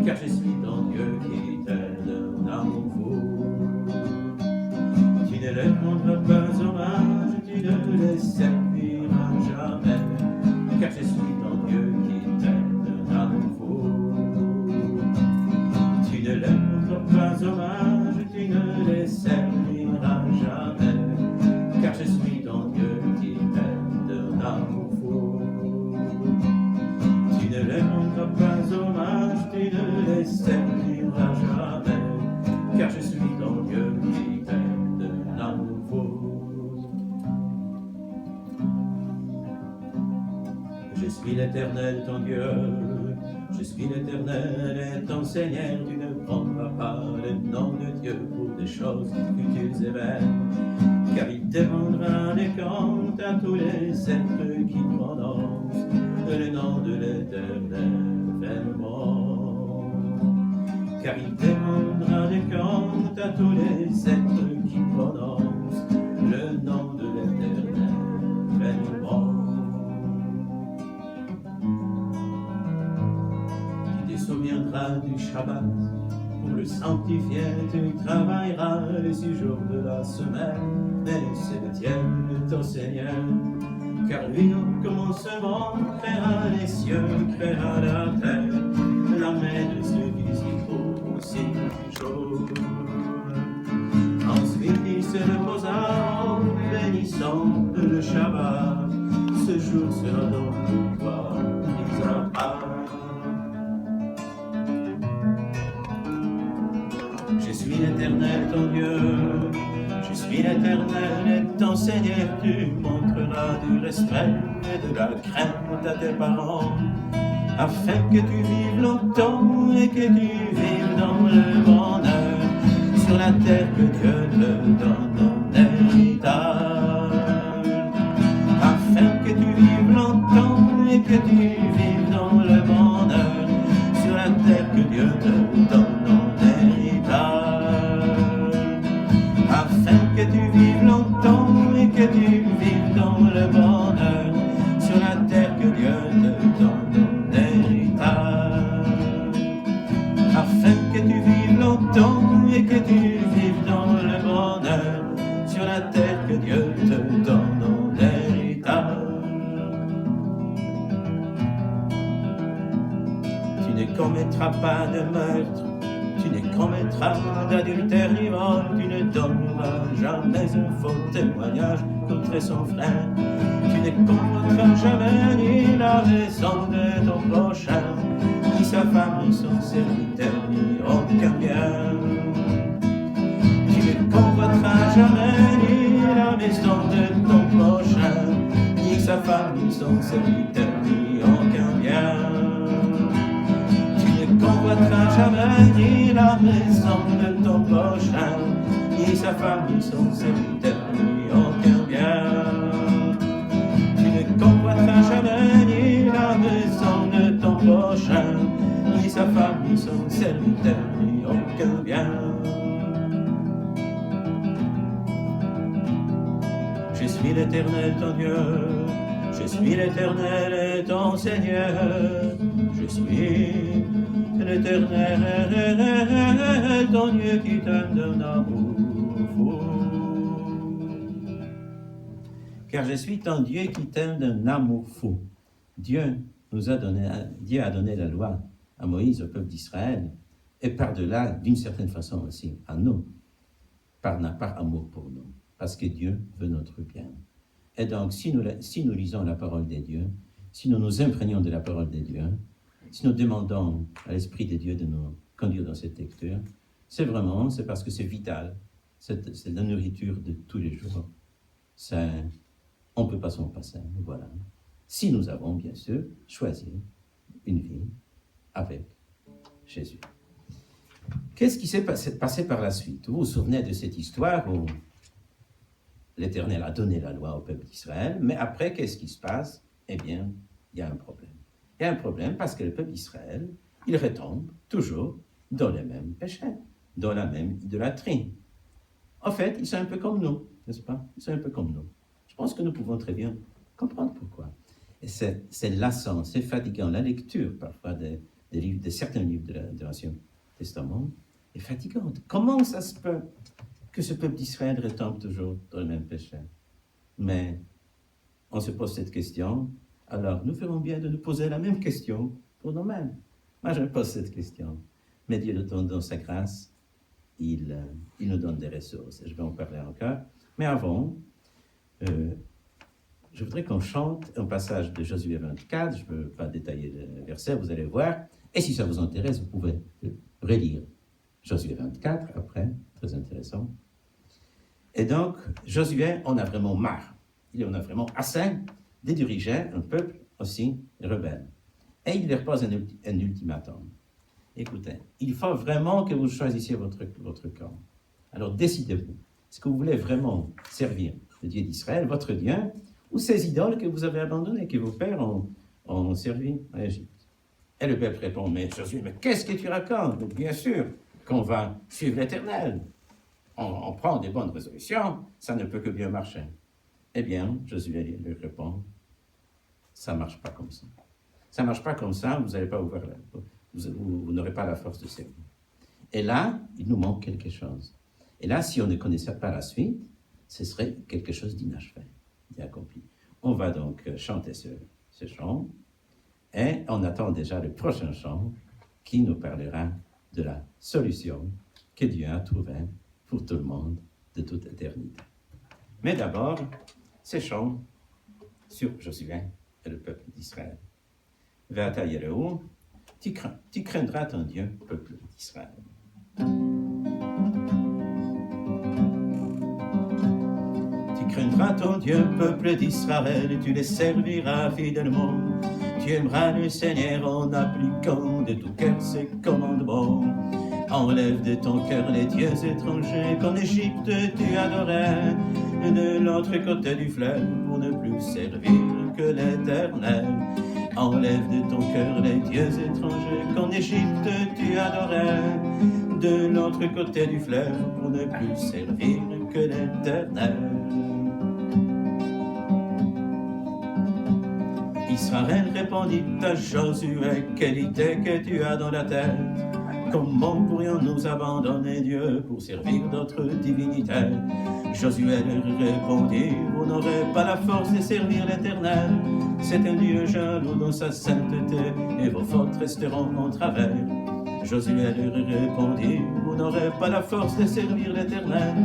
B: car je suis ton Dieu qui t'aide dans vous. Tu ne leur rendras pas hommage, tu ne les serviras jamais, car je suis ton Dieu qui t'aide dans vous. Tu ne leur rendras pas hommage, tu ne les serviras jamais, car je suis ton Dieu qui t'aide dans vous. Tu ne leur rendras pas hommage, tu ne les serviras jamais, car je suis ton Dieu qui t'aide dans vous. Je suis l'Éternel, ton Dieu. Je suis l'Éternel et ton Seigneur, tu ne prendras pas le nom de Dieu pour des choses futiles et vaines, car il demandera des comptes à tous les êtres qui prononcent le nom de l'Éternel vainement. Car il demandera des comptes à tous les êtres qui prononcent le nom de l'Éternel vainement. Souviendras du Shabbat, pour le sanctifier, tu travailleras les 6 jours de la semaine, mais c'est le tien, ton Seigneur, car lui au commencement créera les cieux, créera la terre, la main de ceux qui s'y trouvent 6 jours. Ensuite il se reposa en bénissant le Shabbat, ce jour sera donc pour toi mis à part. Je suis l'Éternel, ton Dieu, je suis l'Éternel et ton Seigneur, tu montreras du respect et de la crainte à tes parents, afin que tu vives longtemps et que tu vives dans le bonheur, sur la terre que Dieu te donne en héritage. Afin que tu vives longtemps et que tu vives dans le bonheur, sur la terre que Dieu te donne en héritage. Afin que tu vives longtemps et que tu vives dans le bonheur, sur la terre que Dieu te donne en héritage. Afin que tu vives longtemps et que tu vives dans le bonheur, sur la terre que Dieu te donne en héritage. Tu ne commettras pas de meurtre, tu ne commettras d'adultère ni vol, tu ne donneras jamais un faux témoignage contre son frère, tu ne convoiteras jamais ni la raison de ton prochain,
E: ni sa femme, ni son serviteur, ni aucun bien. Tu ne convoiteras jamais ni la maison de ton prochain, ni sa femme, ni son serviteur, ni aucun bien. Tu ne convoiteras jamais ni la maison de ton prochain, ni sa femme, ni son serviteur, ni aucun bien. Tu ne convoiteras jamais ni la maison de ton prochain, ni sa femme, ni son serviteur, ni aucun bien. Je suis l'Éternel ton Dieu, je suis l'Éternel ton Seigneur, je suis l'Éternel ton Dieu qui t'aime d'un amour fou. Car je suis ton Dieu qui t'aime d'un amour fou. Dieu a donné la loi à Moïse, au peuple d'Israël, et par-delà, d'une certaine façon aussi, à nous, par amour pour nous, parce que Dieu veut notre bien. Et donc, si nous lisons la parole de Dieu, si nous nous imprégnons de la parole de Dieu, si nous demandons à l'Esprit de Dieu de nous conduire dans cette lecture, c'est parce que c'est vital, c'est la nourriture de tous les jours. On ne peut pas s'en passer, voilà. Si nous avons, bien sûr, choisi une vie avec Jésus. Qu'est-ce qui s'est passé par la suite? Vous vous souvenez de cette histoire où l'Éternel a donné la loi au peuple d'Israël, mais après, qu'est-ce qui se passe? Eh bien, il y a un problème. Il y a un problème parce que le peuple d'Israël, il retombe toujours dans les mêmes péchés, dans la même idolâtrie. En fait, ils sont un peu comme nous, n'est-ce pas? Ils sont un peu comme nous. Je pense que nous pouvons très bien comprendre pourquoi. Et c'est lassant, c'est fatigant. La lecture, parfois, de certains livres de l'Ancien Testament est fatigante. Comment ça se peut que ce peuple d'Israël retombe toujours dans le même péché? Mais on se pose cette question, alors nous ferons bien de nous poser la même question pour nous-mêmes. Moi, je me pose cette question. Mais Dieu, dans sa grâce, il nous donne des ressources. Je vais en parler encore. Mais avant, je voudrais qu'on chante un passage de Josué 24. Je ne peux pas détailler le verset, vous allez voir. Et si ça vous intéresse, vous pouvez relire Josué 24 après, très intéressant. Et donc, Josué, on a vraiment marre. Il en a vraiment assez de diriger un peuple aussi rebelle. Et il leur pose un ultimatum. Écoutez, il faut vraiment que vous choisissiez votre camp. Alors décidez-vous. Est-ce que vous voulez vraiment servir le Dieu d'Israël, votre Dieu, ou ces idoles que vous avez abandonnées, que vos pères ont servi en Égypte? Et le peuple répond, mais Josué, mais qu'est-ce que tu racontes? Bien sûr qu'on va suivre l'Éternel. On prend des bonnes résolutions, ça ne peut que bien marcher. Eh bien, Josué lui répond, ça ne marche pas comme ça. Ça ne marche pas comme ça, vous n'allez pas vous n'aurez pas la force de servir. Et là, il nous manque quelque chose. Et là, si on ne connaissait pas la suite, ce serait quelque chose d'inachevé, d'accompli. On va donc chanter ce chant, et on attend déjà le prochain chant qui nous parlera de la solution que Dieu a trouvée pour tout le monde de toute éternité. Mais d'abord, ce chant sur Josué et le peuple d'Israël. Ve'ata yerehu, tu craindras ton Dieu, peuple d'Israël. Tu craindras ton Dieu, peuple d'Israël, et tu les serviras fidèlement. Tu aimeras le Seigneur en appliquant de tout cœur ses commandements. Enlève de ton cœur les dieux étrangers qu'en Égypte tu adorais, de l'autre côté du fleuve pour ne plus servir que l'Éternel. Enlève de ton cœur les dieux étrangers qu'en Égypte tu adorais, de l'autre côté du fleuve pour ne plus servir que l'Éternel. Israël répondit à Josué, quelle idée que tu as dans la tête? Comment pourrions-nous abandonner Dieu pour servir d'autres divinités? Josué leur répondit, vous n'aurez pas la force de servir l'Éternel. C'est un Dieu jaloux dans sa sainteté, et vos fautes resteront en travers. Josué leur répondit, vous n'aurez pas la force de servir l'Éternel.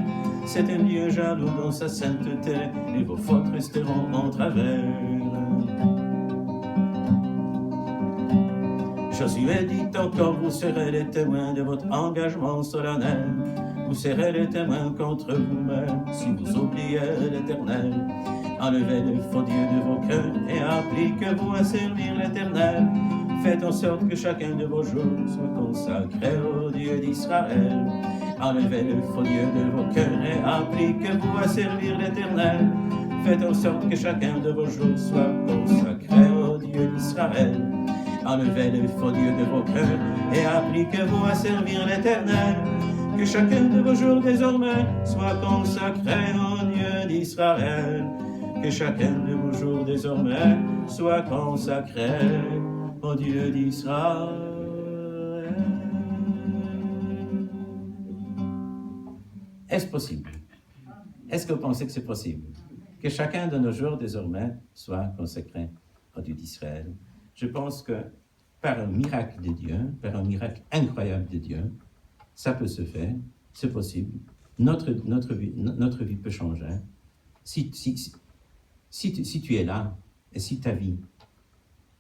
E: C'est un Dieu jaloux dans sa sainteté, et vos fautes resteront en travers. Josué dit encore, vous serez les témoins de votre engagement solennel. Vous serez les témoins contre vous-même si vous oubliez l'Éternel. Enlevez le faux Dieu de vos cœurs et appliquez-vous à servir l'Éternel. Faites en sorte que chacun de vos jours soit consacré au Dieu d'Israël. Enlevez le faux Dieu de vos cœurs et appliquez-vous à servir l'Éternel. Faites en sorte que chacun de vos jours soit consacré au Dieu d'Israël. Enlevez le faux Dieu de vos cœurs et appliquez-vous à servir l'Éternel. Que chacun de vos jours désormais soit consacré au Dieu d'Israël. Que chacun de vos jours désormais soit consacré au Dieu d'Israël. Est-ce possible? Est-ce que vous pensez que c'est possible? Que chacun de nos jours désormais soit consacré au Dieu d'Israël. Je pense que par un miracle de Dieu, par un miracle incroyable de Dieu, ça peut se faire, c'est possible. Notre vie peut changer. Si tu es là, et si ta vie,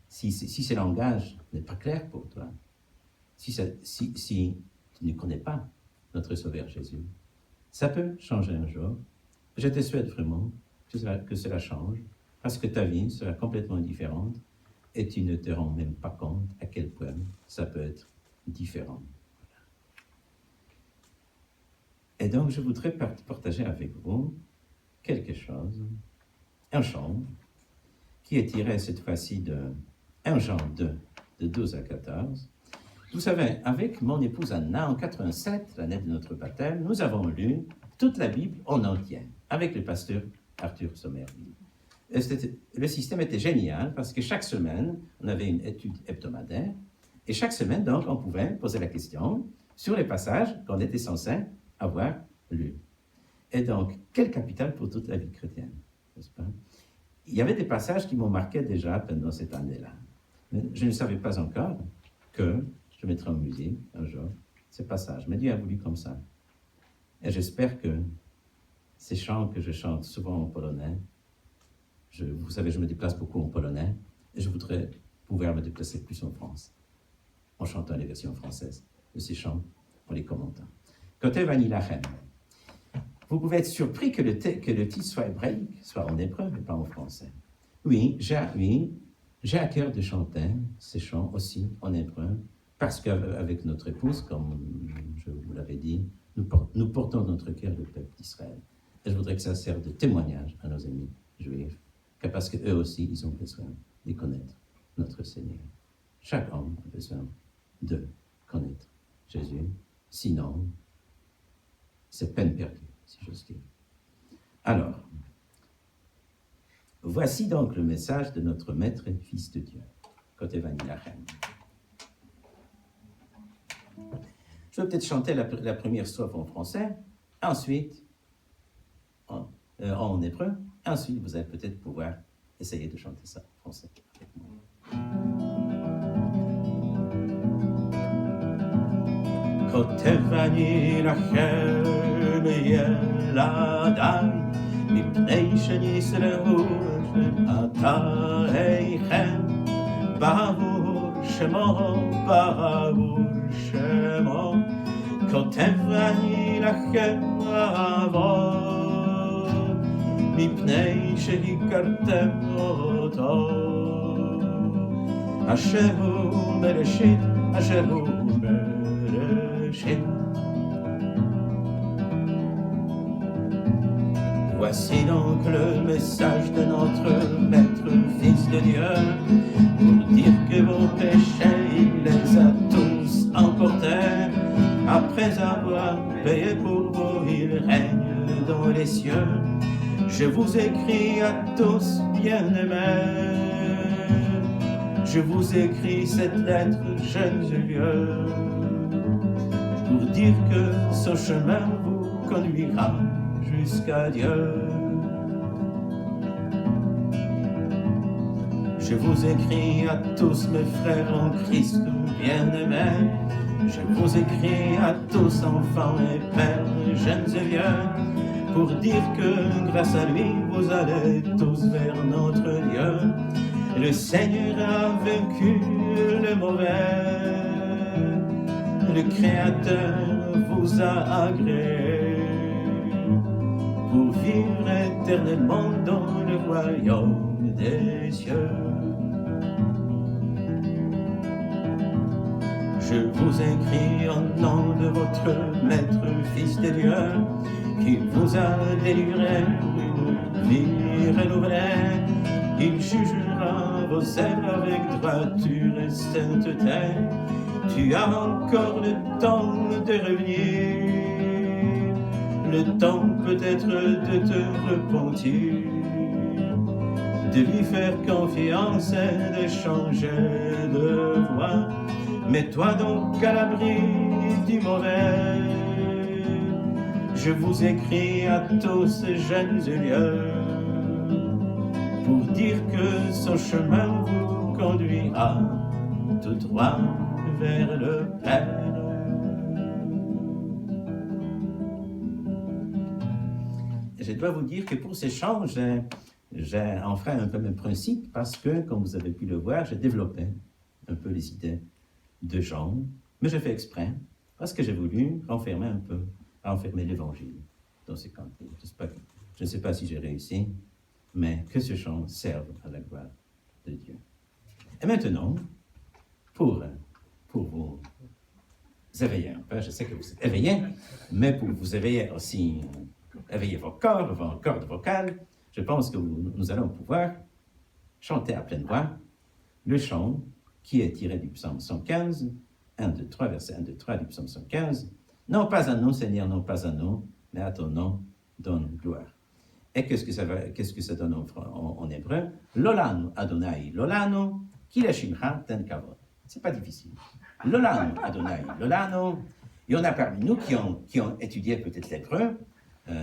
E: si ce langage n'est pas clair pour toi, si tu ne connais pas notre Sauveur Jésus, ça peut changer un jour. Je te souhaite vraiment que cela change, parce que ta vie sera complètement différente et tu ne te rends même pas compte à quel point ça peut être différent. Et donc, je voudrais partager avec vous quelque chose, un chant, qui est tiré cette fois-ci de 1 Jean 2, de 12 à 14. Vous savez, avec mon épouse Anna, en 87, l'année de notre baptême, nous avons lu toute la Bible en entier, avec le pasteur Arthur Sommerville. Le système était génial parce que chaque semaine, on avait une étude hebdomadaire et chaque semaine, donc, on pouvait poser la question sur les passages qu'on était censé avoir lus. Et donc, quel capital pour toute la vie chrétienne, n'est-ce pas? Il y avait des passages qui m'ont marqué déjà pendant cette année-là. Mais je ne savais pas encore que je mettrais en musique un jour ces passages. Mais Dieu a voulu comme ça. Et j'espère que ces chants que je chante souvent en polonais, vous savez, je me déplace beaucoup en polonais, et je voudrais pouvoir me déplacer plus en France, en chantant les versions françaises de ces chants, en les commentant. Côté Vanillachem, vous pouvez être surpris que le titre soit hébraïque, soit en hébreu, mais pas en français. Oui, j'ai à cœur de chanter ces chants aussi en hébreu, parce qu'avec notre épouse, comme je vous l'avais dit, nous portons dans notre cœur le peuple d'Israël. Et je voudrais que ça serve de témoignage à nos amis juifs, parce qu'eux aussi, ils ont besoin de connaître notre Seigneur. Chaque homme a besoin de connaître Jésus, sinon, c'est peine perdue, si j'ose dire. Alors, voici donc le message de notre Maître et Fils de Dieu, côté Vanillachem. Je vais peut-être chanter la première strophe en français, ensuite en hébreu, ensuite vous allez peut-être pouvoir essayer de chanter ça en français avec moi. כותב אני לכם ילדיי, מפני שנסלחו חטאיכם, בעבור שמו, כותב אני לכם אהבות, מפני שהכרתם אותו, אשר הוא בראשית, אשר הוא Voici donc le message de notre Maître Fils de Dieu, pour dire que vos péchés, il les a tous emportés. Après avoir payé pour vous, il règne dans les cieux. Je vous écris à tous bien-aimés, je vous écris cette lettre, jeunes et vieux, pour dire que ce chemin vous conduira jusqu'à Dieu. Je vous écris à tous mes frères en Christ bien-aimés, je vous écris à tous enfants et pères, jeunes et vieux, pour dire que grâce à lui vous allez tous vers notre Dieu.
B: Le Seigneur a vaincu le mauvais. Le Créateur vous a agréé pour vivre éternellement dans le royaume des cieux. Je vous écris en nom de votre Maître, Fils de Dieu, qui vous a délivré une vie renouvelée. Il jugera vos œuvres avec droiture et sainteté. Tu as encore le temps de revenir, le temps peut-être de te repentir, de lui faire confiance et de changer de voie. Mets-toi donc à l'abri du mauvais. Je vous écris à tous jeunes et vieux pour dire que son chemin vous conduira tout droit vers le Père. Je dois vous dire que pour ces chants, j'ai enfin un peu le même principe parce que, comme vous avez pu le voir, j'ai développé un peu les idées de Jean, mais j'ai fait exprès parce que j'ai voulu renfermer l'Évangile dans ces cantiques. Je ne sais pas si j'ai réussi, mais que ce chant serve à la gloire de Dieu. Et maintenant, pour vous éveiller un peu, je sais que vous êtes éveillés, mais pour vous éveiller aussi, éveiller vos cordes vocales, je pense que nous allons pouvoir chanter à pleine voix le chant qui est tiré du psaume 115, 1, 2, 3, verset 1, 2, 3 du psaume 115. Non pas à nous, Seigneur, non pas à nous, mais à ton nom donne gloire. Et qu'est-ce que ça donne en hébreu? Lolanu Adonai, Lolanu, Kileshimcha ten kavod. C'est pas difficile. Lolanu Adonai, Lolanu. Il y en a parmi nous qui ont étudié peut-être l'hébreu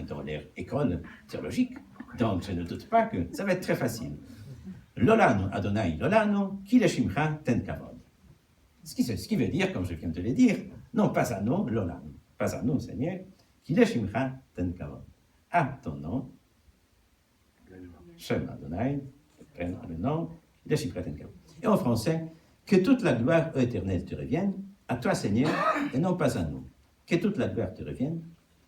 B: dans leur école théologique. Donc je ne doute pas que ça va être très facile. Lolanu Adonai, Lolanu, Kileshimcha ten kavod. Ce qui veut dire, comme je viens de le dire, non pas à nous, Lolanu, pas à nous, Seigneur, Kileshimcha ten kavod. À ton nom, Shem Adonai, le nom, Kileshimcha ten kavod. Et en français, que toute la gloire éternelle te revienne, à toi, Seigneur, et non pas à nous. Que toute la gloire te revienne,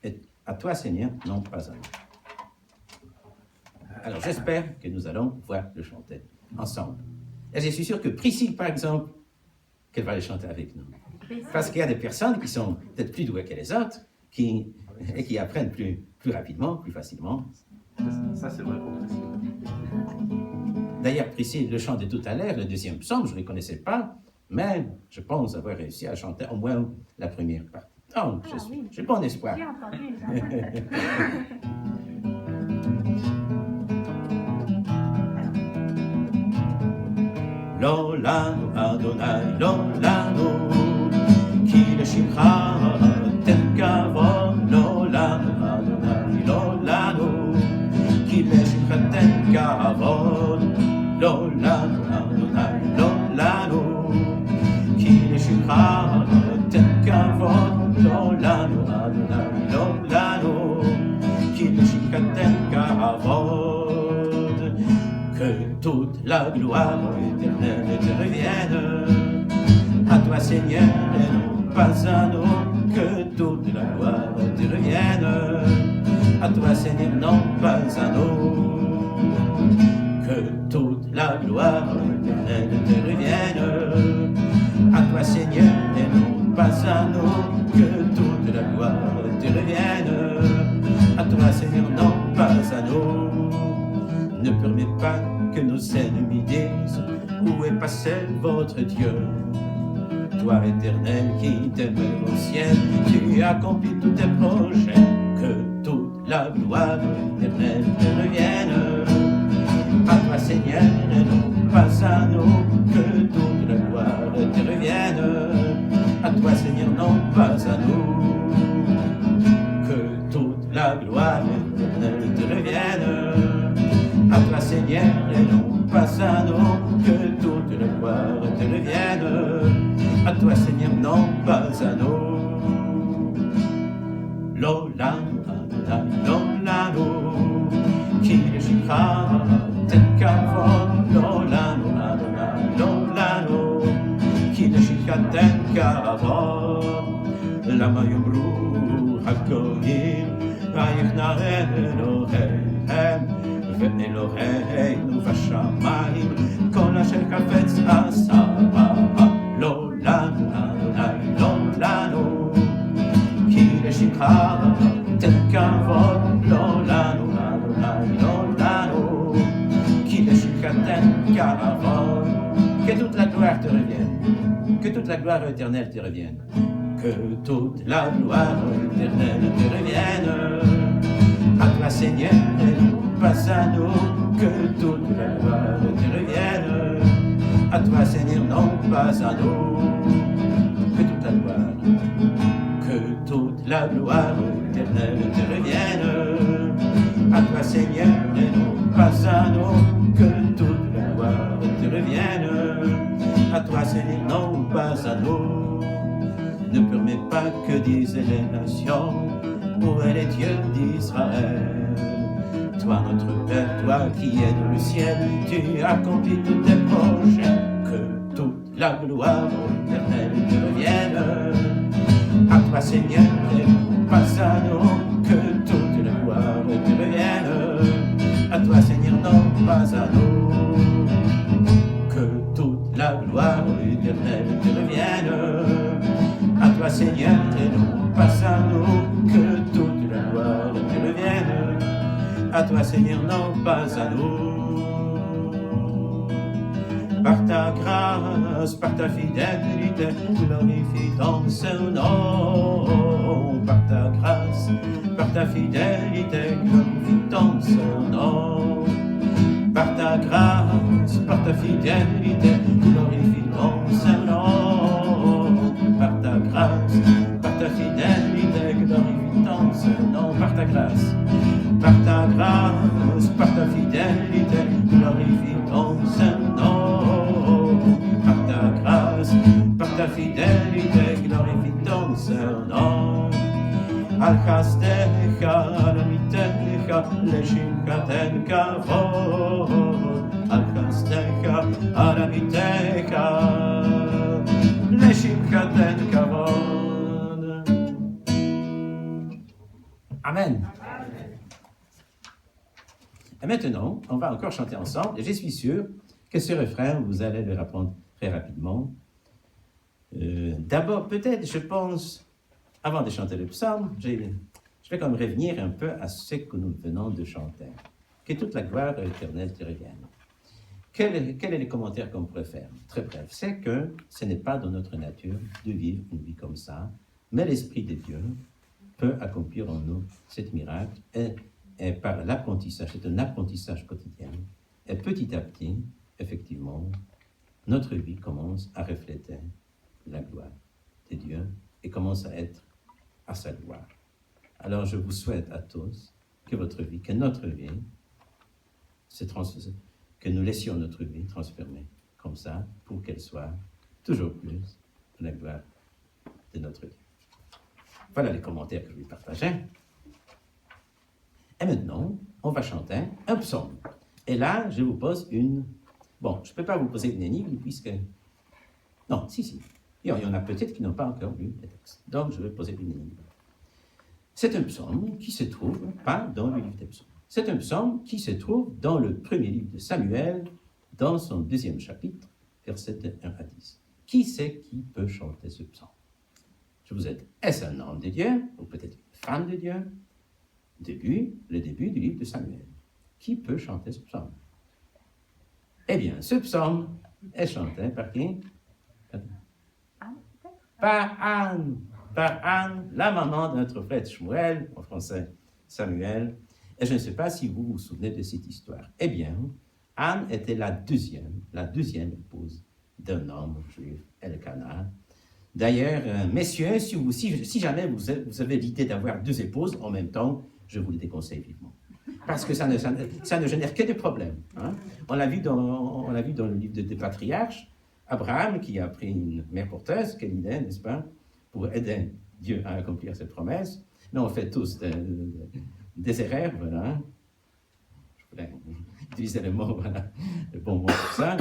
B: et à toi, Seigneur, non pas à nous. Alors, j'espère que nous allons pouvoir le chanter ensemble. Et je suis sûr que Priscille, par exemple, qu'elle va le chanter avec nous. Parce qu'il y a des personnes qui sont peut-être plus douées que les autres, et qui apprennent plus rapidement, plus facilement.
C: Ça, c'est vrai pour Priscille.
B: D'ailleurs, Priscille le chantait tout à l'heure, le deuxième psaume, je ne le connaissais pas, mais je pense avoir réussi à chanter au moins la première partie. Donc, j'ai bon espoir.
D: J'ai entendu.
B: Lolanu Adonai, Lolanu, Kileshimcha ten kavod. Lolanu Adonai, Lolanu, Kileshimcha ten kavod. Lolanu Adonai, Lolanu, Kileshimcha ten kavod. Lolanu Adonai, Lolanu, Kileshimcha ten kavod. Que toute la gloire éternelle te revienne, à toi Seigneur et non pas à nous. Que toute la gloire te revienne, à toi Seigneur, non pas à nous. Que toute la gloire éternelle te revienne, à toi Seigneur et non pas à nous. Que toute la gloire te revienne, à toi Seigneur, non pas à nous. Ne permets pas que nos ennemis disent où est passé votre Dieu. Toi, éternel, qui demeures au ciel, tu accomplis tous tes projets. Que toute la gloire éternelle te revienne, à toi, Seigneur, et non pas à nous. Que toute la gloire te revienne, à toi, Seigneur, non pas à nous. Que toute la gloire éternelle te revienne, à toi, Seigneur, et non pas à nous. Que toute la gloire te revienne, à toi, Seigneur, non pas à nous. Lolanu Adonai, Lolanu, Kileshimcha ten kavod. Lolanu
E: kavod, lama yomru hagoyim, vayichnah Elohim, ve'Eloheinu v'shamayim, kol asher chafetz asa, lo lanu, Adonai, lo lanu, ki לשמך תן כבוד, לא לנו, Adonai, לא לנו, כי לשמך תן כבוד. Que toute la gloire te revienne, que toute la gloire éternelle te revienne, que toute la gloire éternelle te revienne. À toi Seigneur et non pas à nous, que toute la gloire te revienne. À toi Seigneur, non pas à nous, que toute la gloire, que toute la gloire éternelle te revienne. À toi Seigneur et non pas à nous, que toute la gloire te revienne. À toi Seigneur, non pas à nous. Ne permets pas que disent les nations, où est le Dieu d'Israël. Toi notre Père, toi qui es dans le ciel, tu accomplis tous tes projets. Que toute la gloire éternelle te revienne. À toi Seigneur, et pas à nous, que toute la gloire te revienne. À toi Seigneur, non pas à nous, que toute la gloire éternelle te revienne. À toi Seigneur, et non pas à nous, que toute la gloire te revienne. À toi Seigneur, non pas à nous. Par ta grâce, par ta fidélité, glorifie ton Saint-Nom. Par ta grâce, par ta fidélité, glorifie ton Saint-Nom. Par ta grâce, par ta fidélité, glorifie ton Saint-Nom. Par ta grâce, par ta fidélité, glorifie ton Saint-Nom. Par ta grâce, par ta grâce, par ta fidélité, glorifie ton Saint-Nom. Par ta grâce, par ta fidélité, glorifie ton Saint-Nom. Al chastecha, al amitecha, leshimcha ten kavod. Al chastecha, al amitecha, leshimcha ten kavod. Amen. Et maintenant, on va encore chanter ensemble, et je suis sûr que ce refrain, vous allez le apprendre très rapidement. D'abord, peut-être, je pense, avant de chanter le psaume, je vais quand même revenir un peu à ce que nous venons de chanter. Que toute la gloire éternelle te revienne. Quel est le commentaire qu'on pourrait faire? Très bref, c'est que ce n'est pas dans notre nature de vivre une vie comme ça, mais l'Esprit de Dieu peut accomplir en nous ce miracle, et par l'apprentissage, c'est un apprentissage quotidien, et petit à petit, effectivement, notre vie commence à refléter la gloire de Dieu et commence à être à sa gloire. Alors je vous souhaite à tous que votre vie, que notre vie, que nous laissions notre vie transformée comme ça pour qu'elle soit toujours plus la gloire de notre Dieu. Voilà les commentaires que je vais partager. Et maintenant, on va chanter un psaume. Et là, je vous pose une... Bon, je ne peux pas vous poser une énigme puisque... Non, si. Il y en a peut-être qui n'ont pas encore lu le texte. Donc, je vais poser une énigme. C'est un psaume qui se trouve pas dans le livre des psaumes. C'est un psaume qui se trouve dans le premier livre de Samuel, dans son 2e chapitre, versets de 1 à 10. Qui c'est qui peut chanter ce psaume? Je vous aide. Est-ce un homme de Dieu, ou peut-être une femme de Dieu? Le début du livre de Samuel. Qui peut chanter ce psaume? Eh bien, ce psaume est chanté par qui? Par Anne. Par Anne, la maman de notre frère Shmuel, en français Samuel. Et je ne sais pas si vous vous souvenez de cette histoire. Eh bien, Anne était la deuxième épouse d'un homme juif, Elkanah. D'ailleurs, messieurs, si jamais vous avez l'idée d'avoir 2 épouses en même temps, je vous le déconseille vivement. Parce que ça ne génère que des problèmes. Hein. On l'a vu dans le livre des patriarches, Abraham qui a pris une mère porteuse, quelle idée, n'est-ce pas, pour aider Dieu à accomplir ses promesses. Mais on fait tous des erreurs, voilà. Je voulais utiliser le mot, voilà, le bon mot pour ça.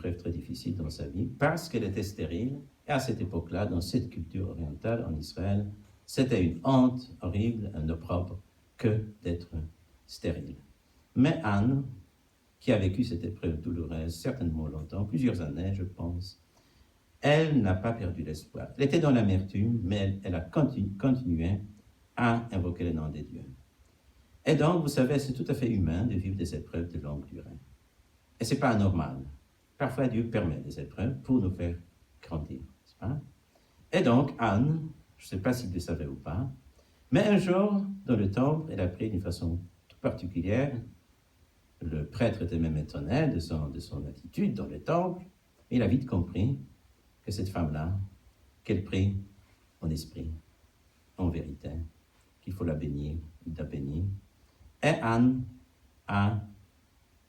E: épreuves très difficiles dans sa vie parce qu'elle était stérile. Et à cette époque-là, dans cette culture orientale en Israël, c'était une honte horrible, un opprobre que d'être stérile. Mais Anne, qui a vécu cette épreuve douloureuse certainement longtemps, plusieurs années, je pense, elle n'a pas perdu l'espoir. Elle était dans l'amertume, mais elle a continué à invoquer le nom de Dieu. Et donc, vous savez, c'est tout à fait humain de vivre des épreuves de longue durée. Et ce n'est pas anormal. Parfois, Dieu permet des épreuves pour nous faire grandir, n'est-ce pas? Et donc, Anne, je ne sais pas si vous le savez ou pas, mais un jour, dans le temple, elle a pris d'une façon toute particulière. Le prêtre était même étonné de son attitude dans le temple. Et il a vite compris que cette femme-là, qu'elle prie en esprit, en vérité, qu'il faut la bénir, il l'a bénie. Et Anne a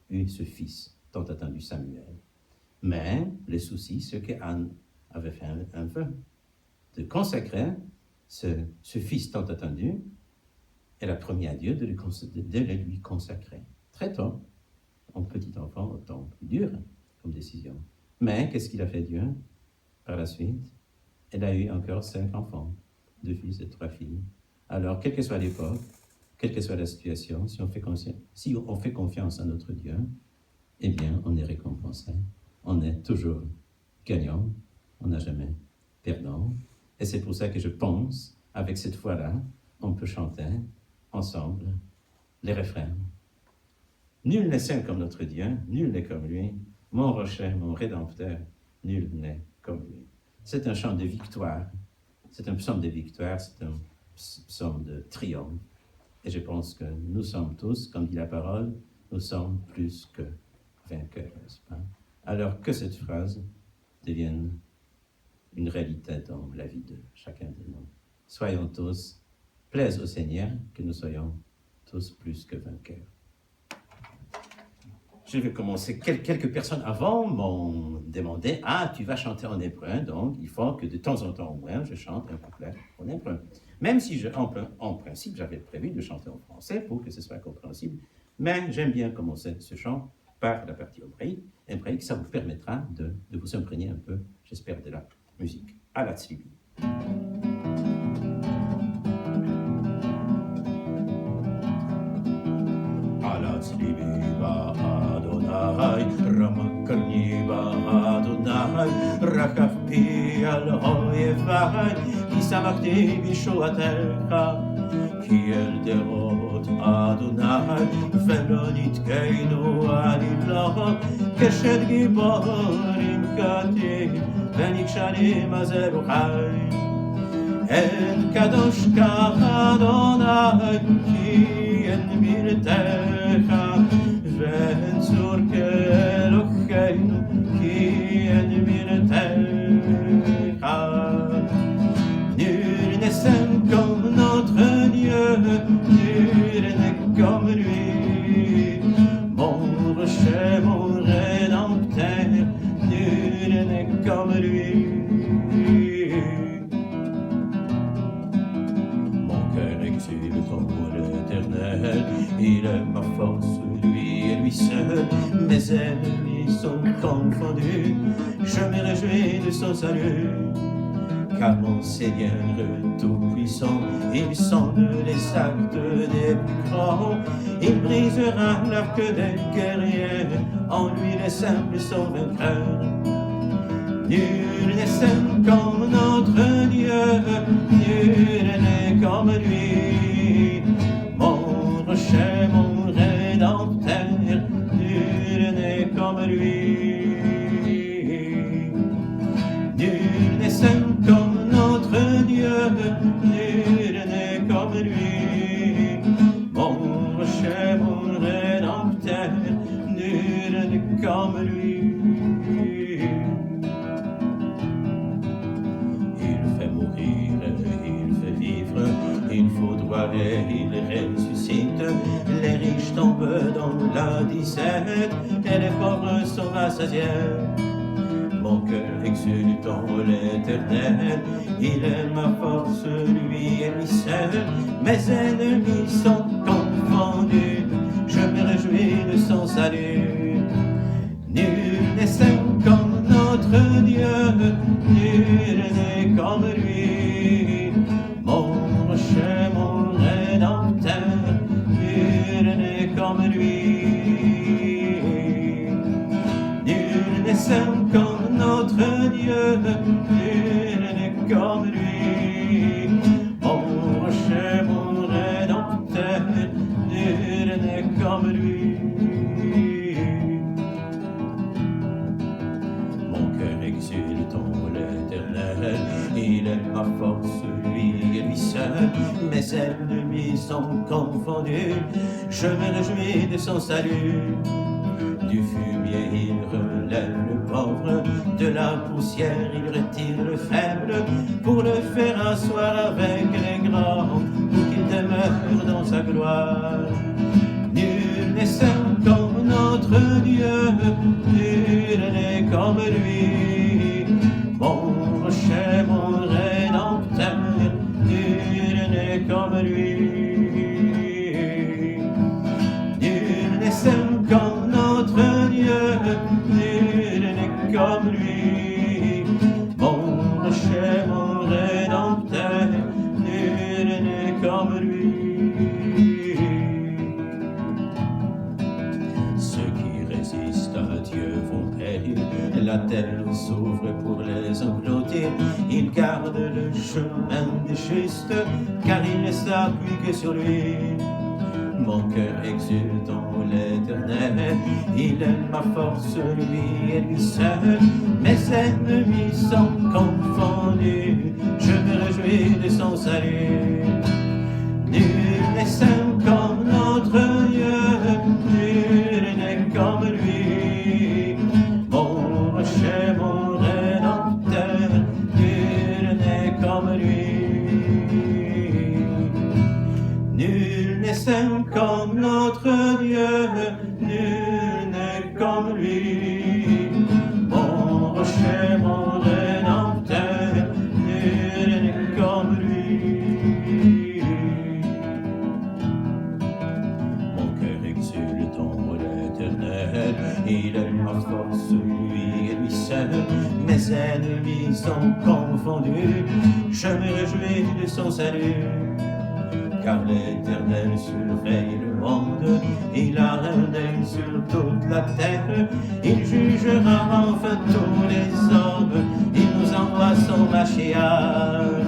E: eu ce fils, tant attendu Samuel. Mais le souci, c'est qu'Anne avait fait un vœu de consacrer ce fils tant attendu. Elle a promis à Dieu de le lui consacrer. Très tôt, en petit enfant au temple. Dur comme décision. Mais qu'est-ce qu'il a fait Dieu? Par la suite, elle a eu encore 5 enfants, 2 fils et 3 filles. Alors, quelle que soit l'époque, quelle que soit la situation, si on fait confiance à notre Dieu, eh bien, on est récompensé. On est toujours gagnant, on n'a jamais perdant. Et c'est pour ça que je pense, avec cette foi-là, on peut chanter ensemble les refrains. Nul n'est saint comme notre Dieu, nul n'est comme lui. Mon rocher, mon rédempteur, nul n'est comme lui. C'est un chant de victoire, c'est un psaume de victoire, c'est un psaume de triomphe. Et je pense que nous sommes tous, comme dit la parole, nous sommes plus que vainqueurs, n'est-ce pas? Alors que cette phrase devienne une réalité dans la vie de chacun de nous. Soyons tous, plaise au Seigneur, que nous soyons tous plus que vainqueurs. Je vais commencer. Quelques personnes avant m'ont demandé « Ah, tu vas chanter en hébreu, donc il faut que de temps en temps au moins je chante un couplet en hébreu. » Même si en principe j'avais prévu de chanter en français pour que ce soit compréhensible, mais j'aime bien commencer ce chant par la partie hébraïque, ça vous permettra de vous imprégner un peu, j'espère, de la musique. À la tzlibi. Tzlibi ba Adonai, Ramakarni ba Adonai, Rakaf pi al oyevai, ki samachti bishoatecha, ki el derot Adonai, velo nitkeinu alilo, keshet giborim katim, venikshanim azeru chai. En kadosh Adonai, ki en mirtecha, ואין צור כאלוהינו כי אין מילתך. Nul n'est saint comme notre Dieu, nul n'est comme lui. Mon rocher, mon rédempteur, nul n'est comme lui. Mon cœur exulte en l'Éternel, il est ma force. Lui seul, mes ennemis sont confondus, je me réjouis de son salut. Car mon Seigneur tout-puissant, il sonde les actes des plus grands, il brisera l'arc des guerriers, en lui les simples sont vainqueurs. Nul n'est saint comme notre Dieu, nul n'est comme lui. Mon rocher, mon rédempteur, nul n'est comme lui. Nul n'est saint comme notre Dieu, nul n'est comme lui. Mon rocher, mon rédempteur, nul n'est comme lui. Il fait mourir, il fait vivre, il foudroie et il ressuscite. Les riches tombent dans la disette et les pauvres sont rassasiés. Mon cœur exulte en l'Éternel, il est ma force, lui et lui seul. Mes ennemis sont confondus, je me réjouis de son salut. Nul n'est saint comme est ma force, lui et lui seul. Mes ennemis sont confondus, je me réjouis de son salut. Du fumier il relève le pauvre, de la poussière il retire le faible, pour le faire asseoir avec les grands, pour qu'il demeure dans sa gloire. Nul n'est saint comme notre Dieu, nul n'est comme lui. Mon rocher, mon rédempteur, nul n'est comme lui. Nul n'est saint comme notre Dieu, nul n'est comme lui. Mon rocher, mon rédempteur, nul n'est comme lui. Ceux qui résistent à Dieu vont périr, la terre s'ouvre pour les engloutir. Ils gardent le chemin des justes, car ils ne s'appuient que sur lui. Mon cœur exulte en l'Éternel, il est ma force, lui et lui seul. Mes ennemis sont confondus, je me réjouis de son salut. Nul n'est saint comme notre Dieu, nul n'est comme lui. Mon rocher, mon rédempteur, nul n'est comme lui. Nul n'est saint comme notre Dieu, nul n'est comme lui. Mon rocher, mon rédempteur, nul n'est comme lui. Mon cœur exulte en l'Éternel, il est ma force, lui et lui seul. Mes ennemis sont confondus, je me réjouis de son salut. Car l'Éternel surveille le monde, il a un œil sur toute la terre. Il jugera enfin tous les hommes, il nous envoie son Mashiach.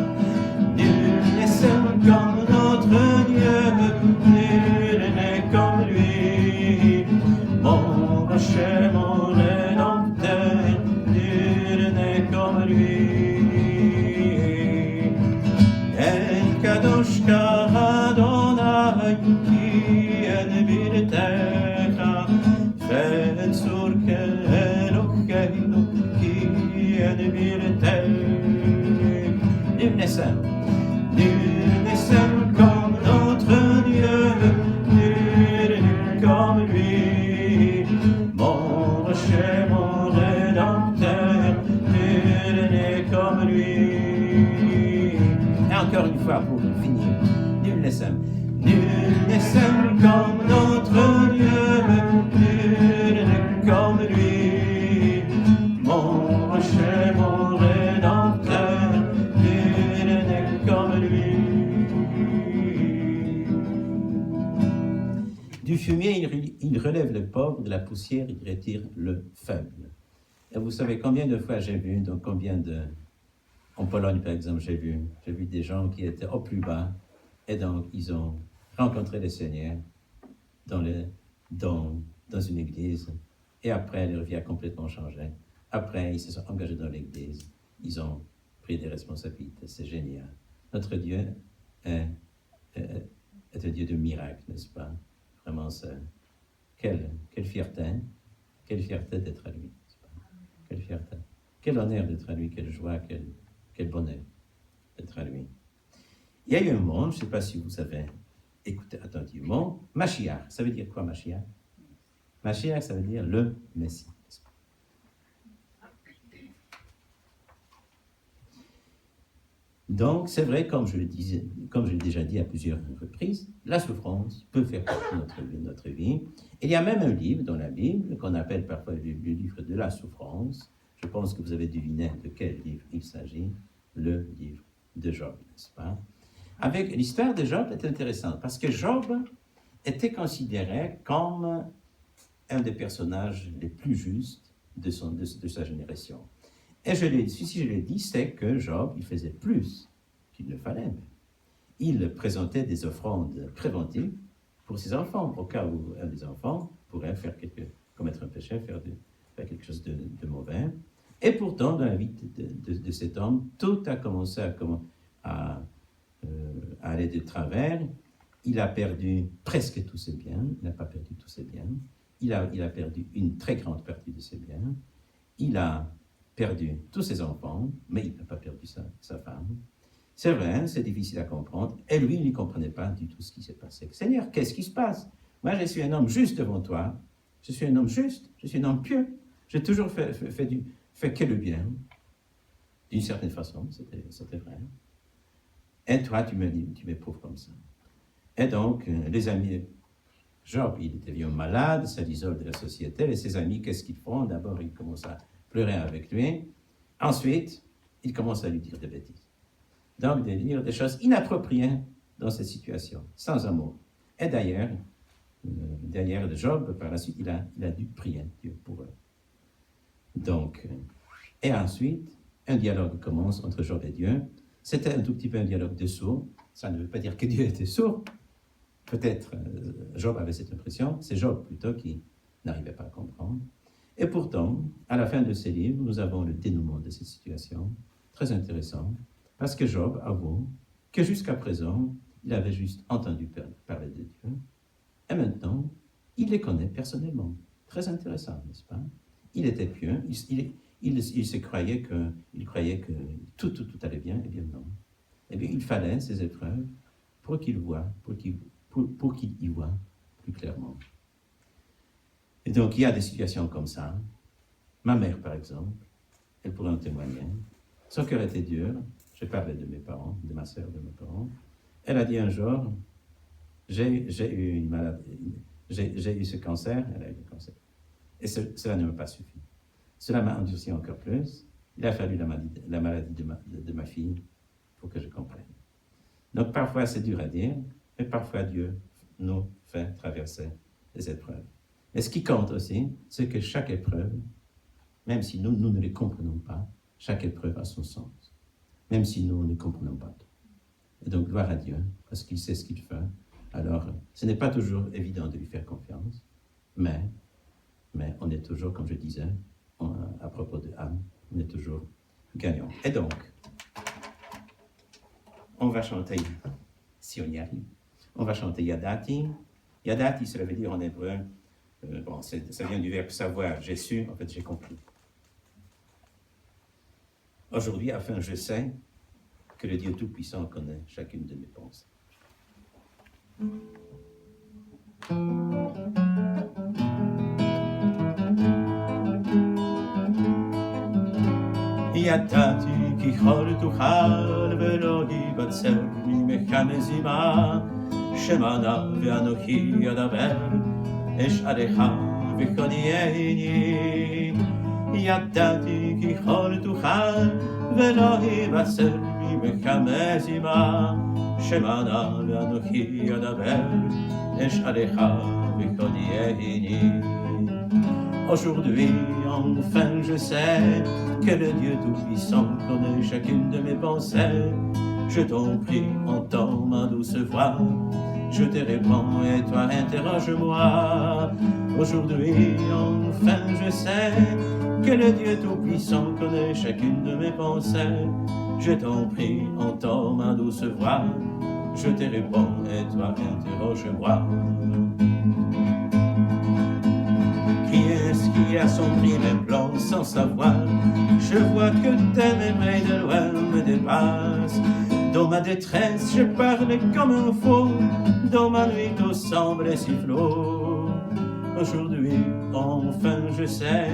E: Nul n'est saint comme notre Dieu, nul n'est comme lui. Mon rocher, mon rédempteur, nul n'est comme lui. El Kadosh Adonai, ki en biltecha, Fetsur Eloheinu, ki en biltecha. Nul n'est saint, nul n'est saint comme notre Dieu, nul n'est comme lui. Mon rocher, mon rédempteur, nul n'est comme lui. Et encore une fois pour finir, nul n'est saint. Nul n'est saint comme notre Dieu, nul n'est comme lui. Mon rocher, mon rédempteur, nul n'est comme lui. Du fumier, il relève le pauvre, de la poussière, il retire le faible. Et vous savez combien de fois j'ai vu, donc combien de... En Pologne, par exemple, j'ai vu des gens qui étaient au plus bas, et donc ils ont rencontré le Seigneur dans une église, et après, leur vie a complètement changé. Après, ils se sont engagés dans l'église, ils ont pris des responsabilités, c'est génial. Notre Dieu est un Dieu de miracles, n'est-ce pas? Vraiment, quelle fierté d'être à lui, n'est-ce pas? Quelle fierté, quel honneur d'être à lui, quelle joie, quel bonheur d'être à lui. Il y a eu un mot, je ne sais pas si vous avez écouté attentivement, Mashiach. Ça veut dire quoi, Mashiach? Mashiach, ça veut dire le Messie. Donc, c'est vrai, comme je l'ai déjà dit à plusieurs reprises, la souffrance peut faire partie de notre vie. Il y a même un livre dans la Bible qu'on appelle parfois le livre de la souffrance. Je pense que vous avez deviné de quel livre il s'agit, le livre de Job, n'est-ce pas? Avec l'histoire de Job est intéressante, parce que Job était considéré comme un des personnages les plus justes de sa génération. Et si je l'ai dit, c'est que Job, il faisait plus qu'il ne fallait. Il présentait des offrandes préventives pour ses enfants, au cas où un des enfants pourrait commettre un péché, faire quelque chose de mauvais. Et pourtant, dans la vie de cet homme, tout a commencé à aller de travers. Il a perdu presque tous ses biens. Il n'a pas perdu tous ses biens. Il a perdu une très grande partie de ses biens. Il a perdu tous ses enfants, mais il n'a pas perdu sa femme. C'est vrai, c'est difficile à comprendre. Et lui, il ne comprenait pas du tout ce qui s'est passé. Seigneur, qu'est-ce qui se passe? Moi, je suis un homme juste devant toi. Je suis un homme juste. Je suis un homme pieux. J'ai toujours fait que le bien. D'une certaine façon, c'était vrai. Et toi, tu m'éprouves comme ça. Et donc, les amis, Job, il était devenu malade, ça l'isole de la société. Et ses amis, qu'est-ce qu'ils font? D'abord, ils commencent à pleurer avec lui. Ensuite, ils commencent à lui dire des bêtises. Donc, de dire des choses inappropriées dans cette situation, sans amour. Et d'ailleurs, derrière Job, par la suite, il a dû prier Dieu pour eux. Donc, et ensuite, un dialogue commence entre Job et Dieu. C'était un tout petit peu un dialogue de sourds. Ça ne veut pas dire que Dieu était sourd. Peut-être Job avait cette impression. C'est Job plutôt qui n'arrivait pas à comprendre. Et pourtant, à la fin de ce livre, nous avons le dénouement de cette situation. Très intéressant. Parce que Job avoue que jusqu'à présent, il avait juste entendu parler de Dieu. Et maintenant, il les connaît personnellement. Très intéressant, n'est-ce pas? Il était pieux, il se croyait que tout allait bien, et bien non. Eh bien, il fallait ces épreuves pour qu'il voie, pour qu'il y voie plus clairement. Et donc, il y a des situations comme ça. Ma mère, par exemple, elle pourrait en témoigner. Son cœur était dur. Je parlais de mes parents, de ma sœur, de mes parents. Elle a dit un jour, j'ai eu une maladie, j'ai eu ce cancer, elle a eu le cancer. Et cela ne m'a pas suffi. Cela m'a endurci encore plus. Il a fallu la maladie de ma fille pour que je comprenne. Donc parfois c'est dur à dire, mais parfois Dieu nous fait traverser les épreuves. Mais ce qui compte aussi, c'est que chaque épreuve, même si nous ne les comprenons pas, chaque épreuve a son sens. Même si nous ne comprenons pas tout. Et donc, gloire à Dieu, parce qu'il sait ce qu'il fait. Alors, ce n'est pas toujours évident de lui faire confiance, mais on est toujours, comme je disais, à propos de Anne, on est toujours gagnant. Et donc, on va chanter, si on y arrive, on va chanter Yadati. Yadati, cela veut dire en hébreu, ça vient du verbe savoir, j'ai su, en fait j'ai compris. Aujourd'hui, afin je sais que le Dieu Tout-Puissant connaît chacune de mes pensées. ידעתי כי כל תוכל ולא ייבצר ממך מזימה שמענה ואנוכי אדבר אשאלך וחונייני ידעתי כי כל תוכל ולא ייבצר ממך מזימה שמענה ואנוכי אדבר אשאלך וחונייני Aujourd'hui, enfin, je sais que le Dieu Tout-Puissant connaît chacune de mes pensées. Je t'en prie, entends ma douce voix. Je te réponds et toi interroge-moi. Aujourd'hui, enfin, je sais que le Dieu Tout-Puissant connaît chacune de mes pensées. Je t'en prie, entends ma douce voix. Je te réponds et toi interroge-moi. Qui est-ce qui a sombri mes plans sans savoir? Je vois que tes merveilles de loin me dépassent. Dans ma détresse, je parle comme un fou. Dans ma nuit, tout semble si flou. Aujourd'hui, enfin, je sais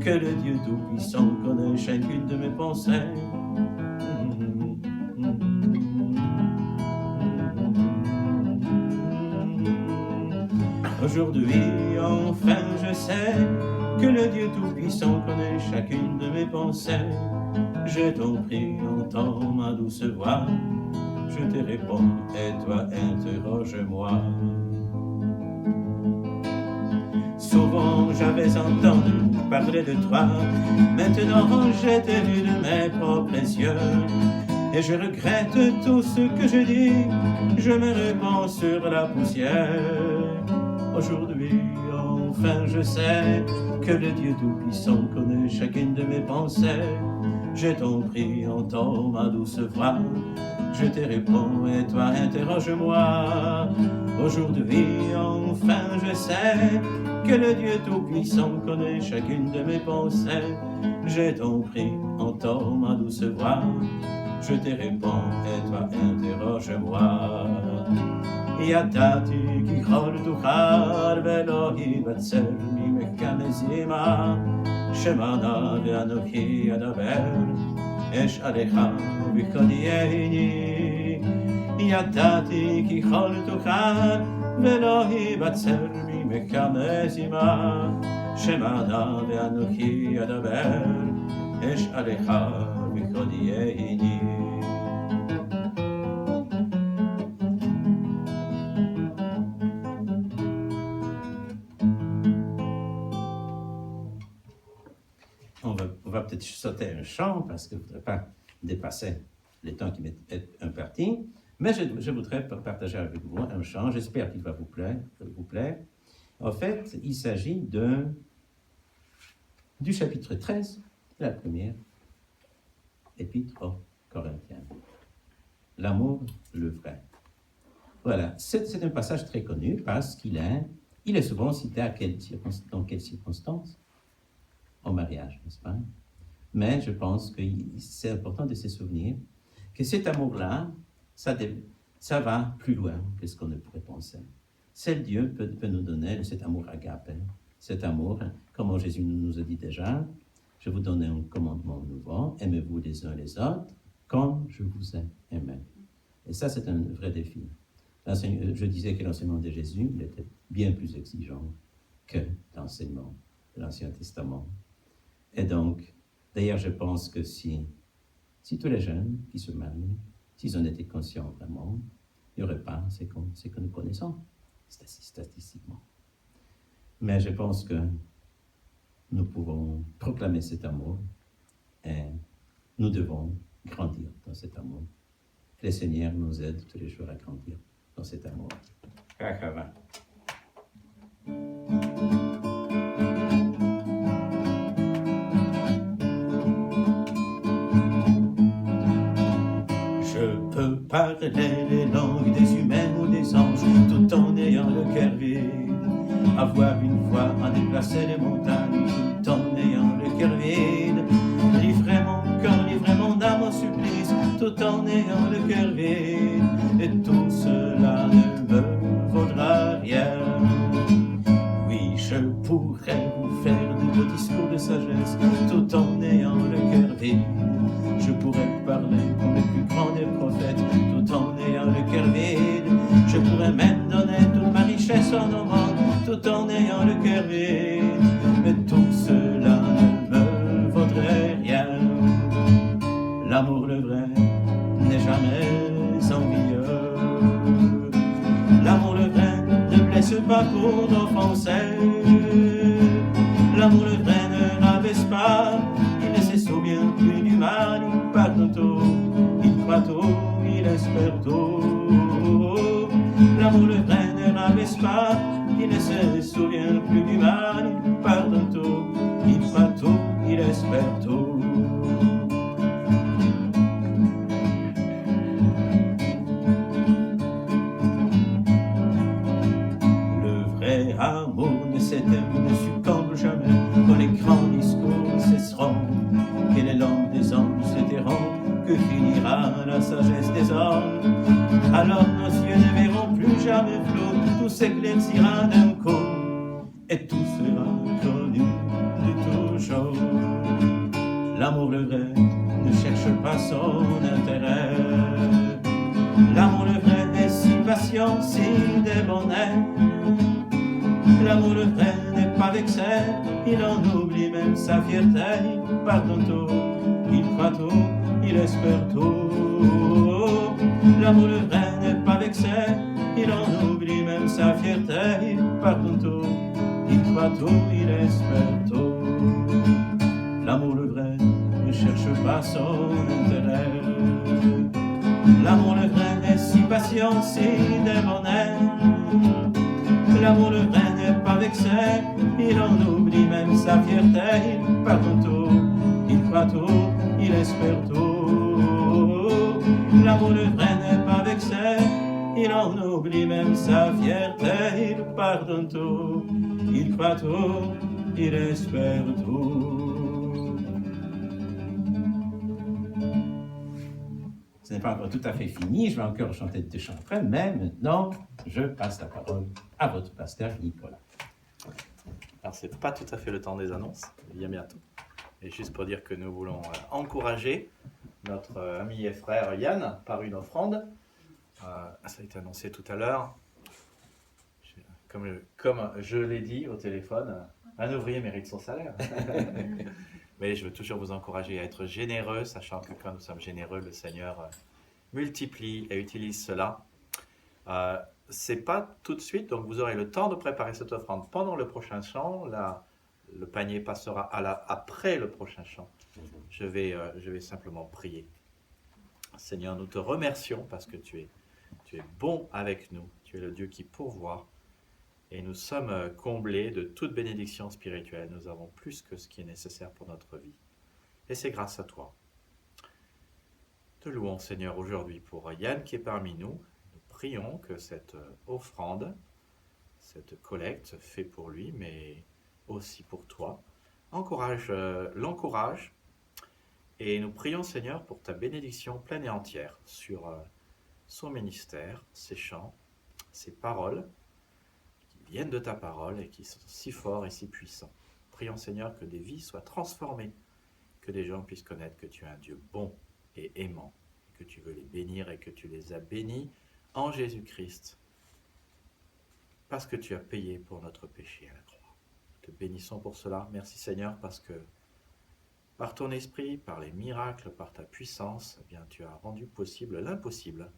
E: que le Dieu Tout-Puissant connaît chacune de mes pensées. Aujourd'hui, enfin, je sais que le Dieu Tout-Puissant connaît chacune de mes pensées. Je t'en prie, entends ma douce voix. Je te réponds et toi interroge-moi. Souvent j'avais entendu parler de toi. Maintenant j'ai vu de mes propres yeux. Et je regrette tout ce que je dis. Je me répands sur la poussière. Aujourd'hui,
B: enfin je sais que le Dieu Tout-Puissant connaît chacune de mes pensées. Je t'en prie, entends ma douce voix, je te réponds et toi interroge-moi. Aujourd'hui, enfin je sais que le Dieu Tout-Puissant connaît chacune de mes pensées. Je t'en prie, entends ma douce voix, je te réponds et toi interroge-moi. ידעתי כי כל תוכל ולא ייבצר ממך מזימה שמענה ואנוכי אדבר אשאלך וקודייני ידעתי כי כל תוכל ולא ייבצר ממך מזימה שמענה ואנוכי אדבר אשאלך וקודייני. On va peut-être sauter un chant parce que je ne voudrais pas dépasser le temps qui m'est imparti, mais je voudrais partager avec vous un chant, j'espère qu'il va vous plaire. En fait, il s'agit du chapitre 13 de la première épître aux Corinthiens. L'amour, le vrai. Voilà, c'est un passage très connu parce qu'il est souvent cité dans quelles circonstances? Au mariage, n'est-ce pas? Mais je pense que c'est important de se souvenir que cet amour-là, ça va plus loin que ce qu'on ne pourrait penser. Seul Dieu peut nous donner cet amour agape, cet amour, comme Jésus nous a dit déjà, je vous donne un commandement nouveau, aimez-vous les uns les autres, comme je vous ai aimé. Et ça, c'est un vrai défi. Je disais que l'enseignement de Jésus, il était bien plus exigeant que l'enseignement de l'Ancien Testament. Et donc, d'ailleurs, je pense que si tous les jeunes qui se marient, s'ils en étaient conscients vraiment, il n'y aurait pas ce que nous connaissons statistiquement. Mais je pense que nous pouvons proclamer cet amour et nous devons grandir dans cet amour. Que le Seigneur nous aide tous les jours à grandir dans cet amour. Kakava. Parler les langues des humains ou des anges, tout en ayant le cœur vide. Avoir une foi à déplacer les montagnes, tout en ayant le cœur vide. Livrer mon corps, livrer mon âme au supplice, tout en ayant le cœur vide. Et tout cela ne me vaudra rien. Oui, je pourrais vous faire de beaux discours de sagesse, tout en ayant le cœur vide. Je pourrais parler comme le plus grand des prophètes, tout en ayant le cœur vide. Je pourrais même donner toute ma richesse en au monde, tout en ayant le cœur vide. Mais tout cela ne me vaudrait rien. L'amour le vrai n'est jamais envieux. L'amour le vrai ne blesse pas pour offenser. L'amour le vrai ne rabaisse pas, il ne se souvient plus du mal, il pardonne tout, il croit tout, il espère tout. L'amour le vrai ne rabaisse pas, il ne se souvient plus du mal, il pardonne tout, il croit tout, il espère tout. Le vrai amour ne s'éteint, ne succombe jamais, quand les grands discours cesseront, que les langues des anges se tairont, que finira la sagesse des hommes. Alors nos yeux ne verront plus jamais flou, tout s'éclaircira d'un coup, et tout sera connu de toujours. L'amour le vrai ne cherche pas son intérêt. L'amour le vrai est si patient, si débonnaire. L'amour le vrai n'est pas vexé, il en oublie même sa fierté. Il pardonne tout, il croit tout, il espère tout. L'amour le vrai n'est pas vexé, il en oublie même sa fierté. Il pardonne tout, il croit tout, il espère tout. L'amour le vrai ne cherche pas son intérêt. L'amour le vrai est si patient, si débonnaire. L'amour le vrai n'est pas vexé,
E: il en oublie même sa fierté, il pardonne tout, il croit tout, il espère tout. L'amour de vrai n'est pas vexé, il en oublie même sa fierté, il pardonne tout, il croit tout, il espère tout. Ce n'est pas encore tout à fait fini, je vais encore chanter deux chants après, mais maintenant, je passe la parole à votre pasteur Nicolas.
F: Alors, c'est pas tout à fait le temps des annonces, bien bientôt. Et juste pour dire que nous voulons encourager notre ami et frère Yann par une offrande. Ça a été annoncé tout à l'heure. Comme je l'ai dit au téléphone, un ouvrier mérite son salaire. Mais je veux toujours vous encourager à être généreux, sachant que quand nous sommes généreux, le Seigneur multiplie et utilise cela. C'est pas tout de suite, donc vous aurez le temps de préparer cette offrande pendant le prochain chant. Le panier passera après le prochain chant. Je vais simplement prier. Seigneur, nous te remercions parce que tu es bon avec nous. Tu es le Dieu qui pourvoit. Et nous sommes comblés de toute bénédiction spirituelle. Nous avons plus que ce qui est nécessaire pour notre vie. Et c'est grâce à toi. Te louons, Seigneur, aujourd'hui pour Yann qui est parmi nous. Nous prions que cette offrande, cette collecte fait pour lui, mais aussi pour toi, l'encourage. Et nous prions, Seigneur, pour ta bénédiction pleine et entière sur son ministère, ses chants, ses paroles, qui viennent de ta parole et qui sont si forts et si puissants. Prions, Seigneur, que des vies soient transformées, que des gens puissent connaître que tu es un Dieu bon et aimant, que tu veux les bénir et que tu les as bénis en Jésus-Christ, parce que tu as payé pour notre péché à la croix. Te bénissons pour cela. Merci Seigneur, parce que par ton esprit, par les miracles, par ta puissance, eh bien, tu as rendu possible l'impossible,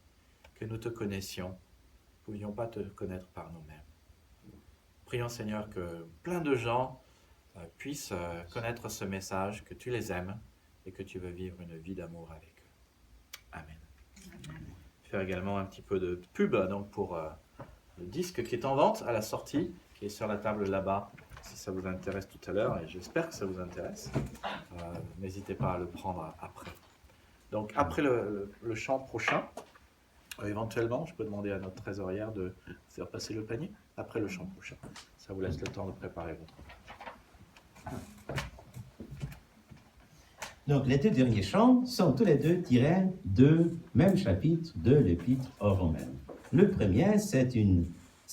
F: que nous te connaissions. Nous ne pouvions pas te connaître par nous-mêmes. Prions Seigneur que plein de gens puissent connaître ce message, que tu les aimes et que tu veux vivre une vie d'amour avec eux. Amen. Faire également un petit peu de pub donc pour le disque qui est en vente à la sortie, qui est sur la table là-bas, si ça vous intéresse tout à l'heure, et j'espère que ça vous intéresse. N'hésitez pas à le prendre après. Donc après le chant prochain, éventuellement, je peux demander à notre trésorière de faire passer le panier après le chant prochain. Ça vous laisse le temps de préparer votre...
E: Donc, les deux derniers chants sont tous les deux tirés du même chapitre de l'Épître aux Romains. Le premier, c'est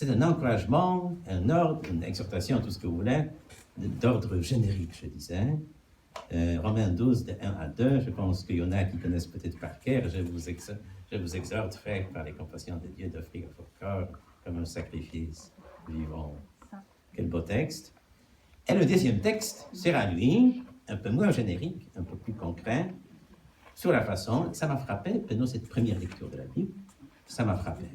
E: un encouragement, un ordre, une exhortation, tout ce que vous voulez, d'ordre générique, je disais. Romains 12, de 1 à 2, je pense qu'il y en a qui connaissent peut-être par cœur. Je vous exhorte, frères, par les compassions de Dieu, d'offrir votre corps comme un sacrifice vivant. Quel beau texte. Et le deuxième texte sera, lui, un peu moins générique, un peu plus concret, sur la façon, ça m'a frappé, pendant cette première lecture de la Bible, ça m'a frappé.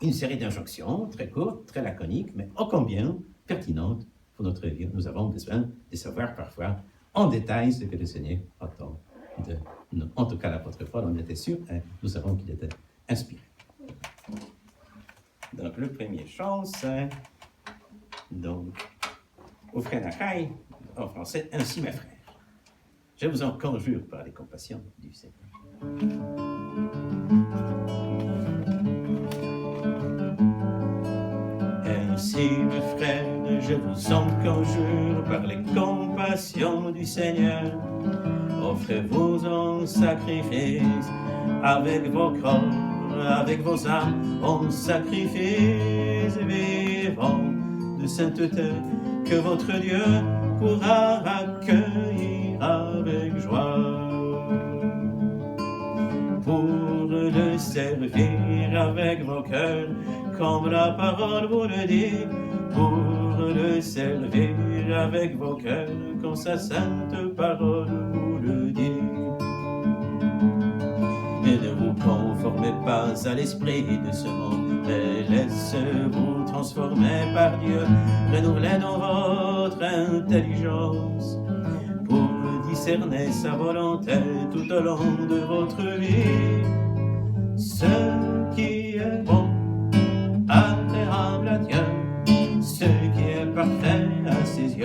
E: Une série d'injonctions, très courtes, très laconiques, mais ô combien pertinentes pour notre vie. Nous avons besoin de savoir parfois en détail ce que le Seigneur attend de nous. En tout cas, l'apôtre Paul en était sûr, et nous savons qu'il était inspiré. Donc, le premier chant, c'est donc, au frère Nakai, en français, ainsi mes frères. Je vous en conjure par les compassions du Seigneur. Ainsi, mes frères, je vous en conjure par les compassions du Seigneur. Offrez-vous en sacrifice avec vos corps, avec vos âmes, en sacrifice vivant de sainteté que votre Dieu pourra accueillir avec joie. Pour le servir avec vos cœurs, comme la parole vous le dit, pour le servir avec vos cœurs, comme sa sainte parole vous le dit. Et ne vous conformez pas à l'esprit de ce monde, mais laissez-vous transformer par Dieu, renouvelez dans votre intelligence, pour discerner sa volonté tout au long de votre vie. Ce qui est bon, agréable à Dieu, ce qui est parfait à ses yeux.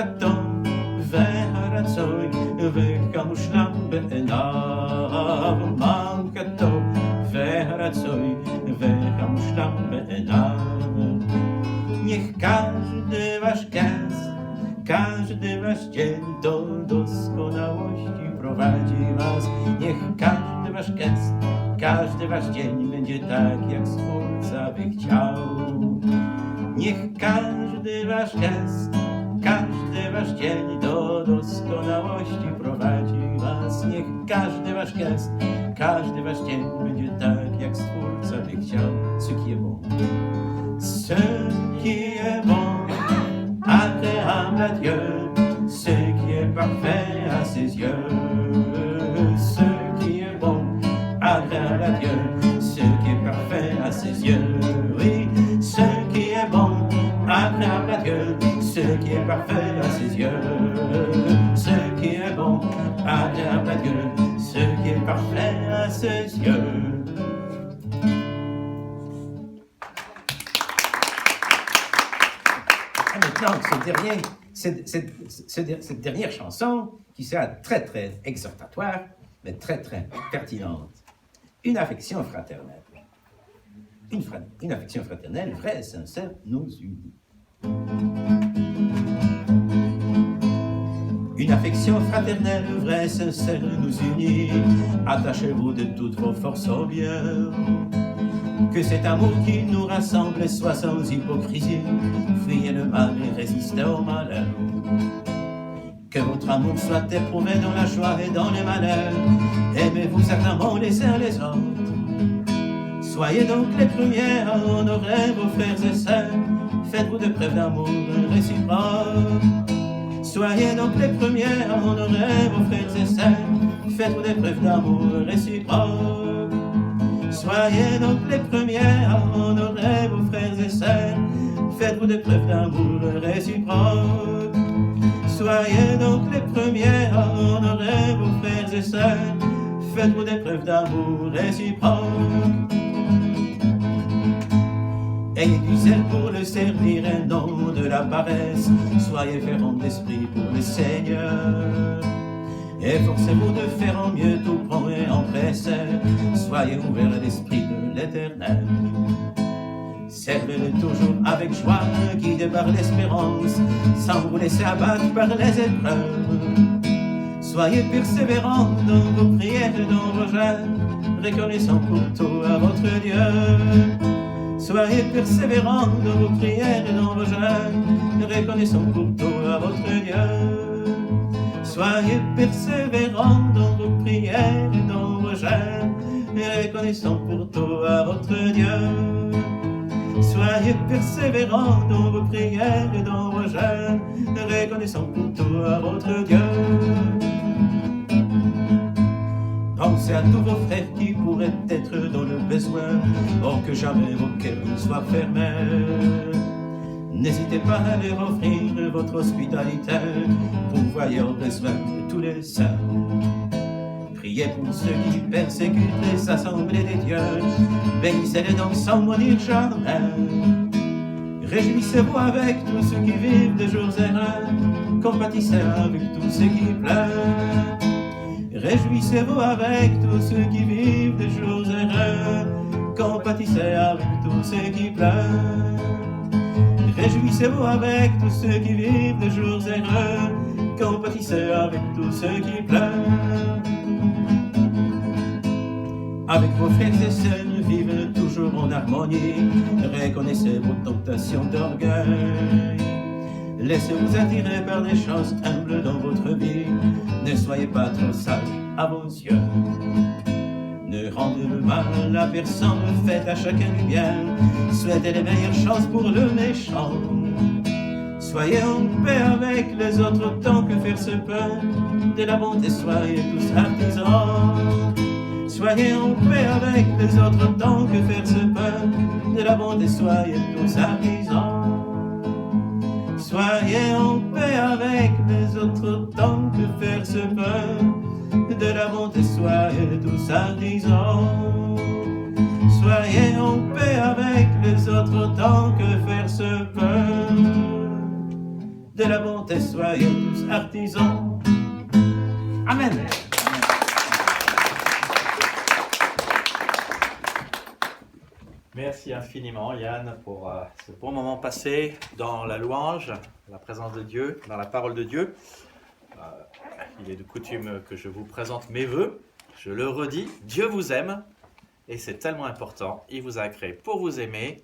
E: כתום והרצוי וכמושלם בעיניו, מן כתוב והרצוי וכמושלם בעיניו. Niech każdy wasz gest, każdy wasz dzień do doskonałości prowadzi was. Niech każdy wasz gest, każdy wasz dzień będzie tak, jak Stwórca by chciał. Niech każdy wasz gest, każdy wasz dzień do doskonałości prowadzi was. Niech każdy wasz gest, każdy wasz dzień będzie tak, jak Stwórca by chciał. Ce qui est bon, ce qui est bon, agréable à Dieu, ce qui est parfait à ses yeux. Ce qui est bon, agréable à Dieu, ce qui est parfait à ses yeux. Oui, ce qui est bon, agréable à Dieu, ce qui est parfait à ses yeux. Ce qui est bon, agréable à Dieu, ce qui est parfait à ses yeux. Maintenant, cette dernière chanson, qui sera très très exhortatoire, mais très très pertinente. Une affection fraternelle. Une affection fraternelle vraie et sincère nous unit. Une affection fraternelle vraie et sincère nous unit. Attachez-vous de toutes vos forces au bien. Que cet amour qui nous rassemble soit sans hypocrisie. Fuyez le mal et résistez au malheur. Que votre amour soit éprouvé dans la joie et dans les malheurs. Aimez-vous ardemment les uns les autres. Soyez donc les premiers à honorer vos frères et sœurs. Faites-vous de preuves d'amour réciproque. Soyez donc les premiers à honorer vos frères et sœurs. Faites-vous des preuves d'amour réciproque. Soyez donc les premiers à honorer vos frères et sœurs. Faites-vous des preuves d'amour réciproque. Soyez donc les premiers à honorer vos frères et sœurs. Faites-vous des preuves d'amour réciproque. Ayez du zèle pour le servir et non de la paresse. Soyez fervents d'esprit pour le Seigneur. Efforcez-vous de faire en mieux tout prompt et empressé. Soyez ouverts à l'esprit de l'Éternel. Servez-le toujours avec joie, guidé par l'espérance, sans vous laisser abattre par les épreuves. Soyez persévérants dans vos prières et dans vos jeûnes, reconnaissant pour tout à votre Dieu. Soyez persévérants dans vos prières et dans vos jeûnes, reconnaissant pour tout à votre Dieu. Soyez persévérants dans vos prières et dans vos jeûnes, reconnaissant pour tout à votre Dieu. Soyez persévérants dans vos prières et dans vos jeûnes, reconnaissant pour tout à votre Dieu. Pensez à tous vos frères qui pourraient être dans le besoin, or que jamais vos cœurs ne soient fermés. N'hésitez pas à leur offrir votre hospitalité, pourvoyez aux besoins de tous les saints. Priez pour ceux qui persécutent les assemblées des dieux, bénissez-les donc sans maudire jamais. Réjouissez-vous avec tous ceux qui vivent des jours errants, compatissez avec tous ceux qui pleurent. Réjouissez-vous avec tous ceux qui vivent des jours errants, compatissez avec tous ceux qui pleurent. Réjouissez-vous avec tous ceux qui vivent des jours errants, compatissez avec tous ceux qui pleurent. Avec vos frères et sœurs, vivez toujours en harmonie, reconnaissez vos tentations d'orgueil. Laissez-vous attirer par des choses humbles dans votre vie, ne soyez pas trop sages à vos yeux. Ne rendez le mal à personne, faites à chacun du bien, souhaitez les meilleures chances pour le méchant. Soyez en paix avec les autres autant que faire se peut, de la bonté soyez tous artisans. Soyez en paix avec les autres autant que faire se peut, de la bonté soyez tous artisans. Soyez en paix avec les autres autant que faire se peut, de la bonté soyez tous artisans. Soyez en paix avec les autres autant que faire se peut, de la bonté, soyez tous artisans. Amen.
F: Merci infiniment Yann pour ce bon moment passé dans la louange, la présence de Dieu, dans la parole de Dieu. Il est de coutume que je vous présente mes vœux. Je le redis, Dieu vous aime et c'est tellement important. Il vous a créé pour vous aimer,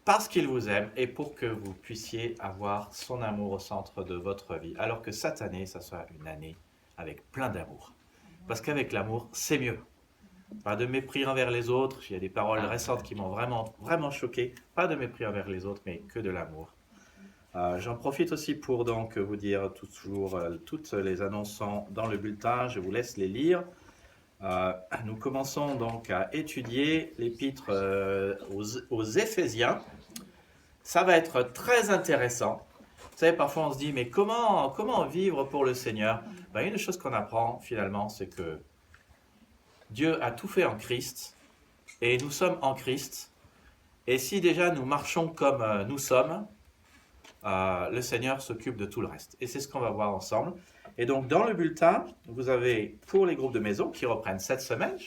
F: parce qu'il vous aime et pour que vous puissiez avoir son amour au centre de votre vie. Alors que cette année, ça soit une année avec plein d'amour. Parce qu'avec l'amour, c'est mieux. Pas de mépris envers les autres. Il y a des paroles récentes qui m'ont vraiment choqué. Pas de mépris envers les autres, mais que de l'amour. J'en profite aussi pour donc vous dire toujours toutes les annonces sont dans le bulletin. Je vous laisse les lire. Nous commençons donc à étudier l'épître aux Éphésiens. Ça va être très intéressant. Vous savez, parfois on se dit, mais comment vivre pour le Seigneur? Une chose qu'on apprend finalement, c'est que Dieu a tout fait en Christ et nous sommes en Christ. Et si déjà nous marchons comme nous sommes, le Seigneur s'occupe de tout le reste. Et c'est ce qu'on va voir ensemble. Et donc dans le bulletin, vous avez pour les groupes de maison qui reprennent cette semaine,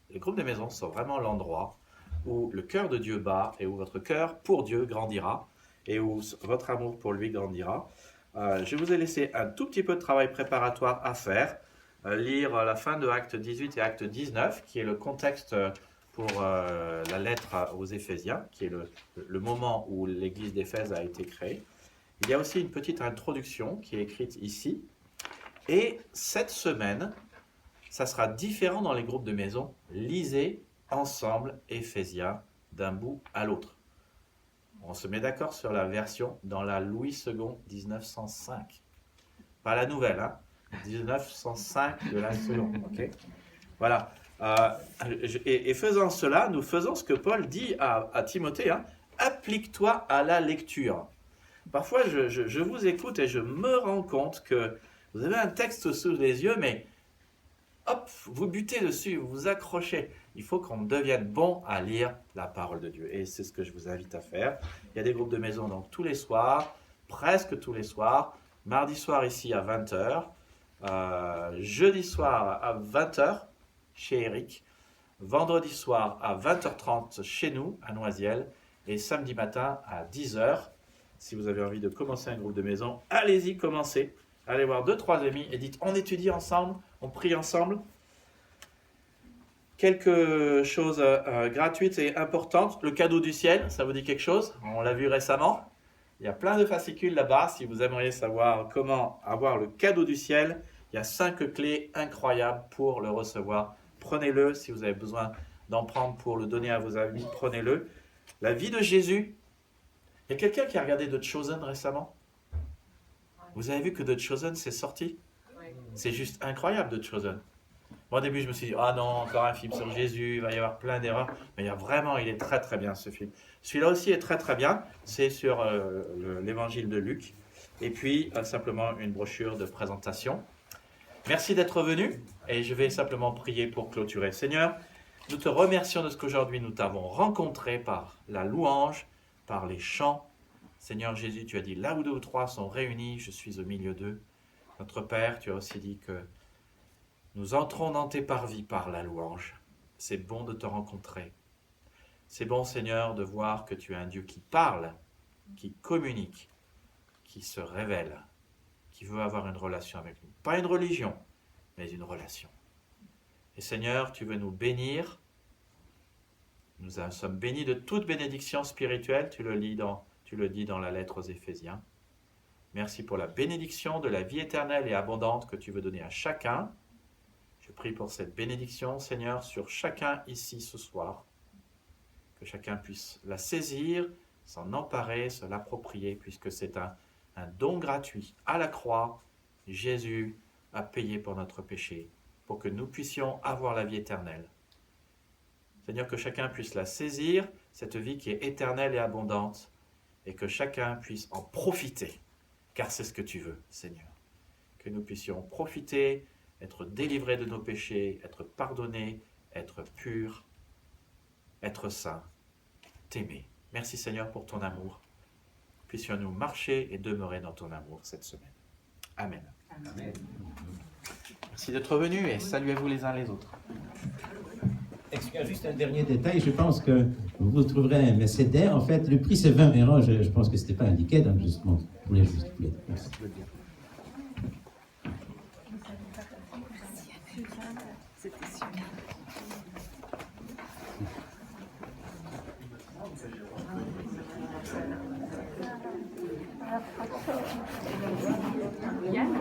F: les groupes de maison sont vraiment l'endroit où le cœur de Dieu bat et où votre cœur pour Dieu grandira et où votre amour pour lui grandira. Je vous ai laissé un tout petit peu de travail préparatoire à faire. Lire la fin de Acte 18 et Acte 19, qui est le contexte pour la lettre aux Éphésiens, qui est le moment où l'église d'Éphèse a été créée. Il y a aussi une petite introduction qui est écrite ici. Et cette semaine, ça sera différent dans les groupes de maison. Lisez ensemble Éphésiens d'un bout à l'autre. On se met d'accord sur la version dans la Louis II 1905. Pas la nouvelle, hein, 1905 de la seconde. Okay. Voilà. Et faisant cela, nous faisons ce que Paul dit à Timothée, hein, applique-toi à la lecture. Parfois, je vous écoute et je me rends compte que vous avez un texte sous les yeux, mais hop, vous butez dessus, vous vous accrochez. Il faut qu'on devienne bon à lire la parole de Dieu. Et c'est ce que je vous invite à faire. Il y a des groupes de maison donc tous les soirs, presque tous les soirs. Mardi soir ici à 20h. Jeudi soir à 20h chez Eric. Vendredi soir à 20h30 chez nous à Noisiel. Et samedi matin à 10h. Si vous avez envie de commencer un groupe de maison, allez-y, commencez. Allez voir 2-3 amis et dites on étudie ensemble, on prie ensemble. Quelque chose gratuite et importante, le cadeau du ciel, ça vous dit quelque chose? On l'a vu récemment. Il y a plein de fascicules là-bas. Si vous aimeriez savoir comment avoir le cadeau du ciel, il y a 5 clés incroyables pour le recevoir. Prenez-le. Si vous avez besoin d'en prendre pour le donner à vos amis, prenez-le. La vie de Jésus. Il y a quelqu'un qui a regardé The Chosen récemment? Vous avez vu que The Chosen, c'est sorti? C'est juste incroyable, The Chosen. Moi, au début, je me suis dit, ah non, encore un film sur Jésus, il va y avoir plein d'erreurs. Mais il est très très bien ce film. Celui-là aussi est très très bien. C'est sur l'évangile de Luc. Et puis, simplement une brochure de présentation. Merci d'être venu. Et je vais simplement prier pour clôturer. Seigneur, nous te remercions de ce qu'aujourd'hui nous t'avons rencontré par la louange, par les chants. Seigneur Jésus, tu as dit, là où 2 ou 3 sont réunis, je suis au milieu d'eux. Notre Père, tu as aussi dit que nous entrons dans tes parvis par la louange. C'est bon de te rencontrer. C'est bon, Seigneur, de voir que tu es un Dieu qui parle, qui communique, qui se révèle, qui veut avoir une relation avec nous. Pas une religion, mais une relation. Et Seigneur, tu veux nous bénir. Nous sommes bénis de toute bénédiction spirituelle. Tu le dis dans la lettre aux Éphésiens. Merci pour la bénédiction de la vie éternelle et abondante que tu veux donner à chacun. Je prie pour cette bénédiction, Seigneur, sur chacun ici ce soir. Que chacun puisse la saisir, s'en emparer, se l'approprier, puisque c'est un don gratuit. À la croix, Jésus a payé pour notre péché, pour que nous puissions avoir la vie éternelle. Seigneur, que chacun puisse la saisir, cette vie qui est éternelle et abondante, et que chacun puisse en profiter, car c'est ce que tu veux, Seigneur. Que nous puissions profiter, être délivrés de nos péchés, être pardonnés, être purs, être saints, t'aimer. Merci Seigneur pour ton amour. puissions-nous marcher et demeurer dans ton amour cette semaine. Amen. Merci d'être venus et saluez-vous les uns les autres.
E: Excusez, juste un dernier détail, je pense que vous trouverez un Mercedes. En fait, le prix c'est 20 €, je pense que ce n'était pas indiqué, donc justement, je voulais juste vous le dire. Merci.
D: Yann,